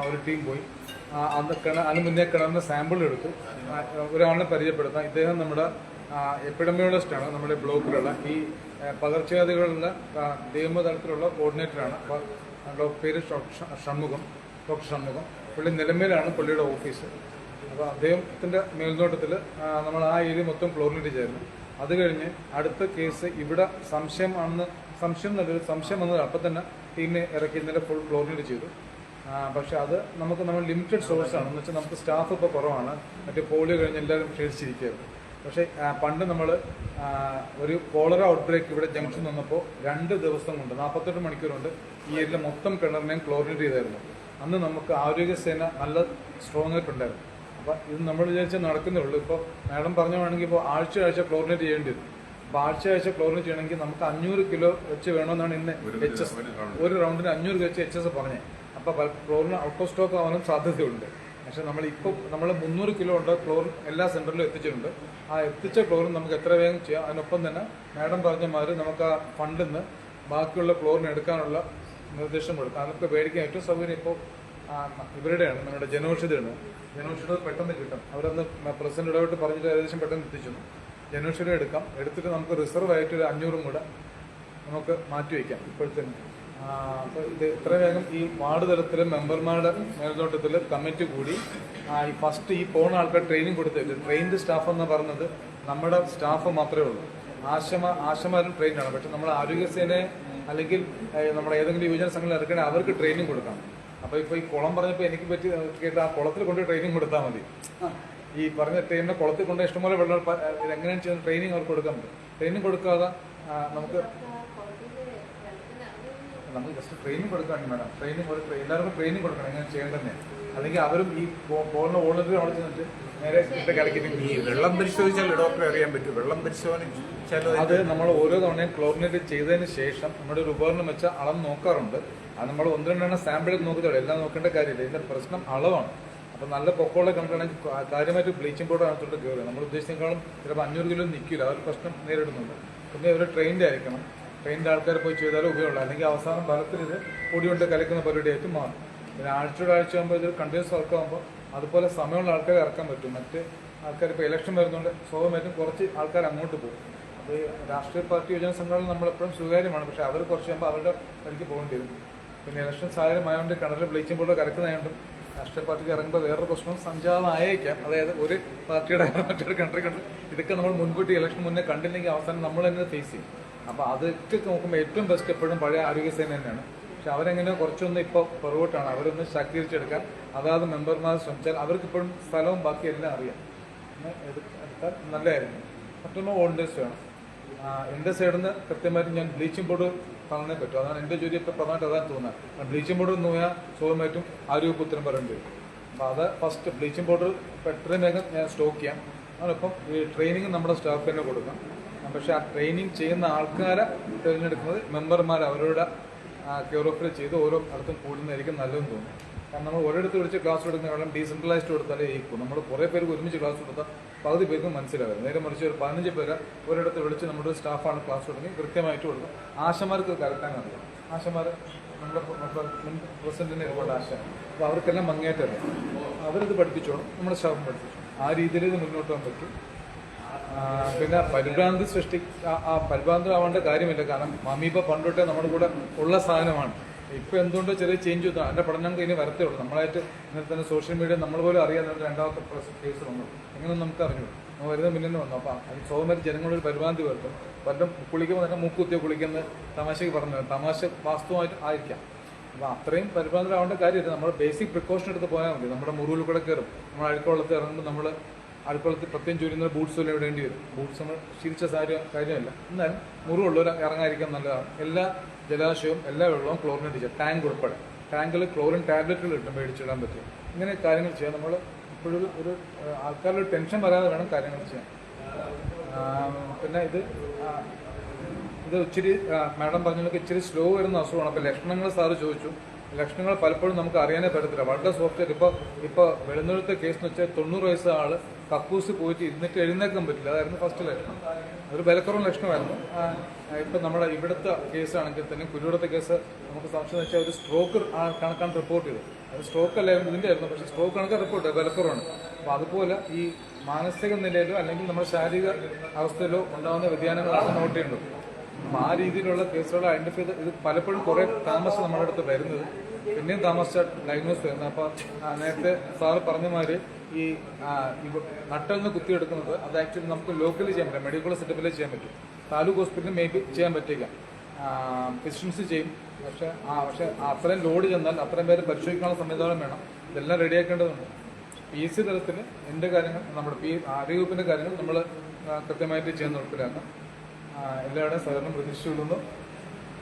ഒരു ടീം പോയി അതിന് മുന്നേ കിണറിന് സാമ്പിൾ എടുത്തു. ഒരാളിനെ പരിചയപ്പെടുത്താം. ഇദ്ദേഹം നമ്മുടെ എപ്പിഡമിയോളജിസ്റ്റാണ്. നമ്മുടെ ബ്ലോക്കിലുള്ള ഈ പകർച്ചവ്യാധികളുടെ നിയമതലത്തിലുള്ള കോർഡിനേറ്ററാണ്. അപ്പോൾ പേര് ഡോക്ടർ ഷൺമുഖം. പുള്ളി നിലമേലാണ് പുള്ളിയുടെ ഓഫീസ്. അപ്പോൾ അദ്ദേഹത്തിൻ്റെ മേൽനോട്ടത്തിൽ നമ്മൾ ആ ഏരിയ മൊത്തം ക്ലോറിനേറ്റ് ചെയ്തിരുന്നു. അത് കഴിഞ്ഞ് അടുത്ത കേസ് ഇവിടെ സംശയം വന്നത് അപ്പം തന്നെ ടീമിനെ ഇറക്കി ഇന്നലെ ഫുൾ ക്ലോറിനേറ്റ് ചെയ്തു. പക്ഷേ അത് നമ്മൾ ലിമിറ്റഡ് സോഴ്സാണ്. എന്ന് വെച്ചാൽ നമുക്ക് സ്റ്റാഫ് ഇപ്പോൾ കുറവാണ്. മറ്റേ പോളിയോ കഴിഞ്ഞ് എല്ലാവരും ക്ഷീണിച്ചിരിക്കുകയായിരുന്നു. പക്ഷേ പണ്ട് നമ്മൾ ഒരു കോളറ ഔട്ട് ബ്രേക്ക് ഇവിടെ ജംഗ്ഷൻ വന്നപ്പോൾ 2 ദിവസം കൊണ്ട് 48 മണിക്കൂർ കൊണ്ട് ഈ ഏരിയയിലെ മൊത്തം കിണറിനെയും ക്ലോറിനേറ്റ് ചെയ്തായിരുന്നു. അന്ന് നമുക്ക് ആരോഗ്യസേന നല്ല സ്ട്രോങ് ആയിട്ടുണ്ടായിരുന്നു. അപ്പോൾ ഇത് നമ്മൾ വിചാരിച്ചാൽ നടക്കുന്നേ ഉള്ളൂ. ഇപ്പോൾ മാഡം പറഞ്ഞാണെങ്കിൽ ഇപ്പോൾ ആഴ്ച ക്ലോറിനേറ്റ് ചെയ്യേണ്ടി വരും. അപ്പോൾ ആഴ്ച ക്ലോറിനേറ്റ് ചെയ്യണമെങ്കിൽ നമുക്ക് 500 കിലോ വെച്ച് വേണമെന്നാണ് ഇന്ന് HS ഒരു റൗണ്ടിന് 500 വെച്ച് HS പറഞ്ഞത്. അപ്പോൾ ക്ലോറിൻ ഔട്ട് ഓഫ് സ്റ്റോക്ക് ആവാനും സാധ്യതയുണ്ട്. പക്ഷേ നമ്മൾ 300 കിലോ ഉണ്ട് ക്ലോറിൻ എല്ലാ സെൻറ്ററിലും എത്തിച്ചിട്ടുണ്ട്. ആ എത്തിച്ച ക്ലോറിൻ നമുക്ക് എത്ര വേഗം ചെയ്യാം. അതിനൊപ്പം തന്നെ മാഡം പറഞ്ഞ മാതിരി നമുക്ക് ആ ഫണ്ടിൽ നിന്ന് ബാക്കിയുള്ള ക്ലോറിൻ എടുക്കാനുള്ള നിർദ്ദേശം കൊടുക്കാം. അതൊക്കെ മേടിക്കാൻ ഏറ്റവും സൗകര്യം ഇപ്പോൾ ഇവരുടെയാണ്, നമ്മുടെ ജനൌഷധിയാണ്. ജനൌഷധി പെട്ടെന്ന് കിട്ടും. അവരന്ന് പ്രസിഡന്റ് ഇടപെട്ട് പറഞ്ഞിട്ട് ഏകദേശം പെട്ടെന്ന് എത്തിച്ചു. ജനൌഷധി എടുത്തിട്ട് നമുക്ക് റിസർവ് ആയിട്ട് ഒരു 500 കൂടെ നമുക്ക് മാറ്റിവെക്കാം ഇപ്പോഴത്തേന്. അപ്പോൾ ഇത് എത്ര വേഗം ഈ വാർഡ് തലത്തിൽ മെമ്പർമാരുടെ മേൽനോട്ടത്തിൽ കമ്മിറ്റി കൂടി ഈ ഫസ്റ്റ് ഈ പോകുന്ന ആൾക്കാർ ട്രെയിനിങ് കൊടുത്തിട്ട് ട്രെയിൻഡ് സ്റ്റാഫ് എന്ന് പറഞ്ഞത് നമ്മുടെ സ്റ്റാഫ് മാത്രമേ ഉള്ളൂ. ആശമാരും ട്രെയിനാണ്. പക്ഷെ നമ്മൾ ആരോഗ്യസേനയെ അല്ലെങ്കിൽ നമ്മുടെ ഏതെങ്കിലും യുവജന സംഘങ്ങൾ ഇറക്കണേ അവർക്ക് ട്രെയിനിങ് കൊടുക്കണം. അപ്പോൾ ഇപ്പോൾ ഈ കുളം പറഞ്ഞപ്പോൾ എനിക്ക് പറ്റി കേട്ട് ആ കുളത്തിൽ കൊണ്ട് ട്രെയിനിങ് കൊടുത്താൽ മതി. ഈ പറഞ്ഞ ട്രെയിനിനെ കുളത്തിൽ കൊണ്ട് ഇഷ്ടംപോലെ വെള്ളം ഇതെങ്ങനെയാണ് ചെയ്യുന്നത് ട്രെയിനിങ് അവർക്ക് കൊടുക്കാൻ പറ്റും. ട്രെയിനിങ് കൊടുക്കാതെ നമുക്ക് ജസ്റ്റ് ട്രെയിനിങ് കൊടുക്കാൻ മാഡം. എല്ലാവർക്കും ട്രെയിനിങ് കൊടുക്കണം എങ്ങനെ ചെയ്യേണ്ടതന്നെ. അല്ലെങ്കിൽ അവരും ഈ പോകുന്ന വോളണ്ടറി അവിടെ ചെന്നിട്ട് നേരെ കളിക്കുന്നു. ഈ വെള്ളം പരിശോധിച്ചാൽ ഡോക്ടറെ അറിയാൻ പറ്റും. വെള്ളം പരിശോധിച്ചാൽ അത് നമ്മൾ ഓരോ തവണയും ക്ലോറിനേറ്റ് ചെയ്തതിന് ശേഷം നമ്മുടെ ഒരു ഉപകരണം വെച്ച് അളന്ന് നോക്കാറുണ്ട്. അത് നമ്മൾ 1-2 സാമ്പിൾ നോക്കത്തുള്ളൂ. എല്ലാം നോക്കേണ്ട കാര്യമില്ല. ഇതിന്റെ പ്രശ്നം അളവാണ്. അപ്പോൾ നല്ല പൊക്കമുള്ള കണ്ടാണെങ്കിൽ കാര്യമായിട്ട് ബ്ലീച്ചിങ് പൗഡർ അകത്തോട്ട് കയറുക. നമ്മൾ ഉദ്ദേശിച്ചേക്കാളും ചിലപ്പോൾ 500 കിലോ നിൽക്കില്ല. അതൊരു പ്രശ്നം നേരിടുന്നുണ്ട്. പിന്നെ ഇവർ ട്രെയിൻഡ് ആയിരിക്കണം. ട്രെയിൻഡ് ആൾക്കാർ പോയി ചെയ്താലും ഉപയോഗമുള്ളൂ. അല്ലെങ്കിൽ അവസാനം ഫലത്തിൽ ഇത് പൊടി കൊണ്ട് കലക്കുന്ന പരിപാടിയായിട്ട് മാറും. പിന്നെ ആഴ്ചയുടെ ആകുമ്പോൾ ഇത് കണ്ടിന്യൂസ് വർക്കാകുമ്പോൾ അതുപോലെ സമയമുള്ള ആൾക്കാരെ ഇറക്കാൻ പറ്റും. മറ്റ് ആൾക്കാർ ഇപ്പോൾ ഇലക്ഷൻ വരുന്നതുകൊണ്ട് സ്വാഭാവികമായിട്ടും കുറച്ച് ആൾക്കാർ അങ്ങോട്ട് പോകും. അപ്പോൾ ഈ രാഷ്ട്രീയ പാർട്ടി യുവജന സംഘടന നമ്മളെപ്പോഴും സ്വീകാര്യമാണ്. പക്ഷേ അവർ കുറച്ച് കഴിയുമ്പോൾ അവരുടെ വഴിക്ക് പോകേണ്ടി വരും. പിന്നെ ഇലക്ഷൻ സാഹചര്യമായതുകൊണ്ട് കിണറിൽ ബ്ലീച്ചിങ് പൗഡർ കലക്കുന്നതായതുകൊണ്ടും രാഷ്ട്രീയ പാർട്ടിക്ക് ഇറങ്ങുമ്പോൾ വേറൊരു പ്രശ്നം സംജാതമായേക്കാം. അതായത് ഒരു പാർട്ടിയുടെ മറ്റൊരു കൺട്രി ഇതൊക്കെ നമ്മൾ മുൻകൂട്ടി ഇലക്ഷൻ മുന്നേ കണ്ടില്ലെങ്കിൽ അവസാനം നമ്മൾ തന്നെ ഫേസ് ചെയ്യും. അപ്പോൾ അതൊക്കെ നോക്കുമ്പോൾ ഏറ്റവും ബെസ്റ്റ് എപ്പോഴും പഴയ ആരോഗ്യസേന തന്നെയാണ്. പക്ഷെ അവരെങ്ങനെ കുറച്ചൊന്ന് ഇപ്പോൾ പുറകോട്ടാണ്. അവരൊന്ന് ശാക്തീകരിച്ചെടുക്കാൻ അതാത് മെമ്പർമാർ ശ്രമിച്ചാൽ അവർക്കിപ്പോഴും സ്ഥലവും ബാക്കി എല്ലാം അറിയാം. എടുത്താൽ നല്ലതായിരുന്നു. മറ്റൊന്ന് വോളണ്ടിയേഴ്സ് വേണം. എൻ്റെ സൈഡിൽ നിന്ന് കൃത്യമായിട്ട് ഞാൻ ബ്ലീച്ചിങ് പൗഡർ കാണാനേ പറ്റും. അതാണ് എൻ്റെ ജോലി. ഇപ്പോൾ പ്രധാനമായിട്ട് അതാണ് തോന്നുന്നത്. ബ്ലീച്ചിങ് പൗഡർ നോക്കിയാൽ സ്വാഭാവികമായിട്ടും ആരോഗ്യ ഉത്തരം പറയേണ്ടി വരും. അപ്പോൾ അത് ഫസ്റ്റ് ബ്ലീച്ചിങ് പൗഡർ എത്രയും വേഗം ഞാൻ സ്റ്റോക്ക് ചെയ്യാം. അതിനൊപ്പം ഈ ട്രെയിനിങ് നമ്മുടെ സ്റ്റാഫ് തന്നെ കൊടുക്കാം. പക്ഷേ ആ ട്രെയിനിങ് ചെയ്യുന്ന ആൾക്കാരെ തിരഞ്ഞെടുക്കുന്നത് മെമ്പർമാർ അവരുടെ കെയർ ഓഫിൽ ചെയ്ത് ഓരോ അടുത്തും കൂടുന്നതായിരിക്കും നല്ലതെന്ന് തോന്നുന്നു. കാരണം നമ്മൾ ഒരിടത്ത് വിളിച്ച് ക്ലാസ് കൊടുക്കുന്നതിനും ഡീസെൻട്രലൈസ്ഡ് കൊടുത്താലേ ഇരിക്കും. നമ്മൾ കുറേ പേർക്ക് ഒരുമിച്ച് ക്ലാസ് കൊടുത്താൽ പകുതി പേർക്കും മനസ്സിലാവും. നേരെ മറിച്ച് ഒരു 15 പേരെ ഒരിടത്ത് വിളിച്ച് നമ്മുടെ സ്റ്റാഫാണ് ക്ലാസ് കൊടുക്കുന്നത് കൃത്യമായിട്ട് കൊടുക്കും. ആശമാർക്ക് കലക്കാൻ അറിയാം. ആശമാർ നമ്മുടെ മുൻ പ്രസിഡന്റിനെ ഒരുപാട് ആശ. അപ്പോൾ അവർക്കെല്ലാം മങ്ങേറ്ററിയാം. അവരിത് പഠിപ്പിച്ചോളും, നമ്മുടെ സ്റ്റാഫും പഠിപ്പിച്ചോളും. ആ രീതിയിൽ ഇത് മുന്നോട്ട് പോകാൻ പറ്റും. പിന്നെ പരിഭ്രാന്തി പരിഭ്രാന്തമാവേണ്ട കാര്യമില്ല. കാരണം അമീബ പണ്ടൊട്ടേ നമ്മുടെ കൂടെ ഉള്ള സാധനമാണ്. ഇപ്പോൾ എന്തുകൊണ്ടോ ചെറിയ ചേഞ്ച് വന്നു. അതിൻ്റെ പഠനങ്ങൾക്ക് ഇനി വരത്തേ ഉള്ളൂ. നമ്മളായിട്ട് ഇന്നത്തെ തന്നെ സോഷ്യൽ മീഡിയ നമ്മൾ പോലും അറിയാതെ രണ്ടാമത്തെ കേസ് വന്നു. എങ്ങനെയൊന്നും നമുക്ക് അറിഞ്ഞു നമ്മൾ വരുന്ന മുന്നേ വന്നു. അപ്പോൾ അത് സ്വാഭാവികമായിട്ട് ജനങ്ങളൊരു പരിഭ്രാന്തി വരുത്തും. വല്ലതും കുളിക്കുമ്പോൾ തന്നെ മൂക്കുത്തിയോ കുളിക്കുന്ന തമാശയ്ക്ക് പറഞ്ഞു, തമാശ വാസ്തവമായിട്ട് ആയിരിക്കാം. അപ്പോൾ അത്രയും പരിഭ്രാന്തരാവേണ്ട കാര്യമില്ല. നമ്മൾ ബേസിക് പ്രിക്കോഷൻ എടുത്ത് പോയാൽ മതി. നമ്മുടെ മുറിവിൽ കൂടെ കയറും. നമ്മൾ അഴുക്കുവെള്ളത്തിൽ ഇറങ്ങുമ്പോൾ നമ്മൾ അഴുക്കുവെള്ളത്തിൽ പ്രത്യേകം ചുരുന്ന ബൂട്ട്സ് വല്ലതും ഇടേണ്ടി വരും. ബൂട്ട്സ് നമ്മൾ ശീലിച്ച കാര്യമല്ല. എന്നാലും മുറിവുള്ളവർ ഇറങ്ങാതിരിക്കാൻ നല്ലതാണ്. എല്ലാ ജലാശയവും എല്ലാ വെള്ളവും ക്ലോറിനേറ്റ് ചെയ്യുക, ടാങ്ക് ഉൾപ്പെടെ. ടാങ്കിൽ ക്ലോറിൻ ടാബ്ലറ്റുകൾ ഇട്ടും മേടിച്ചിടാൻ പറ്റും. ഇങ്ങനെ കാര്യങ്ങൾ ചെയ്യാം. നമ്മൾ ഇപ്പോഴൊരു ആൾക്കാരുടെ ഒരു ടെൻഷൻ വരാതെ വേണം കാര്യങ്ങൾ ചെയ്യാൻ. പിന്നെ ഇത് ഇച്ചിരി മാഡം പറഞ്ഞതൊക്കെ ഇച്ചിരി സ്ലോ വരുന്ന അസുഖമാണ്. അപ്പോൾ ലക്ഷണങ്ങൾ സാറ് ചോദിച്ചു. ലക്ഷണങ്ങൾ പലപ്പോഴും നമുക്ക് അറിയാനേ പറ്റത്തില്ല. വളരെ സോഫ്റ്റ്വെയർ ഇപ്പോൾ വെളുന്നൊഴുത്ത കേസ് എന്ന് വെച്ചാൽ 90 വയസ്സ് ആള് കക്കൂസ് പോയിട്ട് ഇരുന്നിട്ട് എഴുന്നേക്കാൻ പറ്റില്ല. അതായിരുന്നു ഫസ്റ്റ് ലക്ഷണം. ഒരു വിലക്കുറവ് ലക്ഷണമായിരുന്നു. ഇപ്പം നമ്മുടെ ഇവിടുത്തെ കേസാണെങ്കിൽ തന്നെ കുരുവിടത്തെ കേസ് നമുക്ക് സംശയം വെച്ചാൽ ഒരു സ്ട്രോക്ക് കണക്കാണ് റിപ്പോർട്ട് ചെയ്തത്. അത് സ്ട്രോക്ക് അല്ലായിരുന്നു, ഇതിൻ്റെ ആയിരുന്നു. പക്ഷേ സ്ട്രോക്ക് കണക്ക് റിപ്പോർട്ട് ചെയ്തത് വിലക്കുറവാണ്. അപ്പോൾ അതുപോലെ ഈ മാനസിക നിലയിലോ അല്ലെങ്കിൽ നമ്മുടെ ശാരീരിക അവസ്ഥയിലോ ഉണ്ടാകുന്ന വ്യതിയാനങ്ങളാണ് നോട്ട് ചെയ്യേണ്ടത്. അപ്പം ആ രീതിയിലുള്ള കേസുകൾ ഐഡന്റിഫൈ ചെയ്ത് ഇത് പലപ്പോഴും കുറേ താമസം നമ്മുടെ അടുത്ത് വരുന്നത്, പിന്നെയും താമസിച്ച ഡയഗ്നോസ് വരുന്നത്. അപ്പോൾ നേരത്തെ സാറ് പറഞ്ഞ മാതിരി ഈ നട്ടെന്ന് കുത്തിയെടുക്കുന്നത് അത് ആക്ച്വലി നമുക്ക് ലോക്കലി ചെയ്യാൻ പറ്റും, മെഡിക്കൽ സെറ്റപ്പിലേ ചെയ്യാൻ പറ്റും. താലൂക്ക് ഹോസ്പിറ്റലിൽ മേ ബി ചെയ്യാൻ പറ്റിയേക്കാം, ഫിസിഷ്യൻസ് ചെയ്യും. പക്ഷേ അത്രയും ലോഡ് ചെന്നാൽ അത്രയും പേര് പരിശോധിക്കാനുള്ള സംവിധാനം വേണം. ഇതെല്ലാം റെഡിയാക്കേണ്ടതുണ്ട്. PC തലത്തിൽ എൻ്റെ കാര്യങ്ങൾ, നമ്മുടെ ആരോഗ്യവകുപ്പിൻ്റെ കാര്യങ്ങൾ നമ്മൾ കൃത്യമായിട്ട് ചെയ്യാൻ നടപ്പിലാക്കാം. എല്ലാവരുടെയും സഹകരണം പ്രതീക്ഷിച്ചുകൊള്ളുന്നു,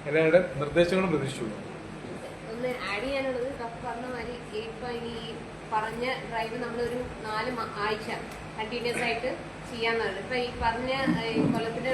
എല്ലാവരുടെയും നിർദ്ദേശങ്ങളും പ്രതീക്ഷിച്ചുകൊള്ളുന്നു. ഒന്ന് ആഡ് ചെയ്യാനുള്ളത് ഡോക്ടർ പറഞ്ഞ മാതിരി ഇപ്പൊ ഈ പറഞ്ഞ ഡ്രൈവ് നമ്മളൊരു 4 ആഴ്ച കണ്ടിന്യൂസ് ആയിട്ട് ചെയ്യാന്നാണ്. ഇപ്പൊ ഈ പറഞ്ഞ കൊല്ലത്തിന്റെ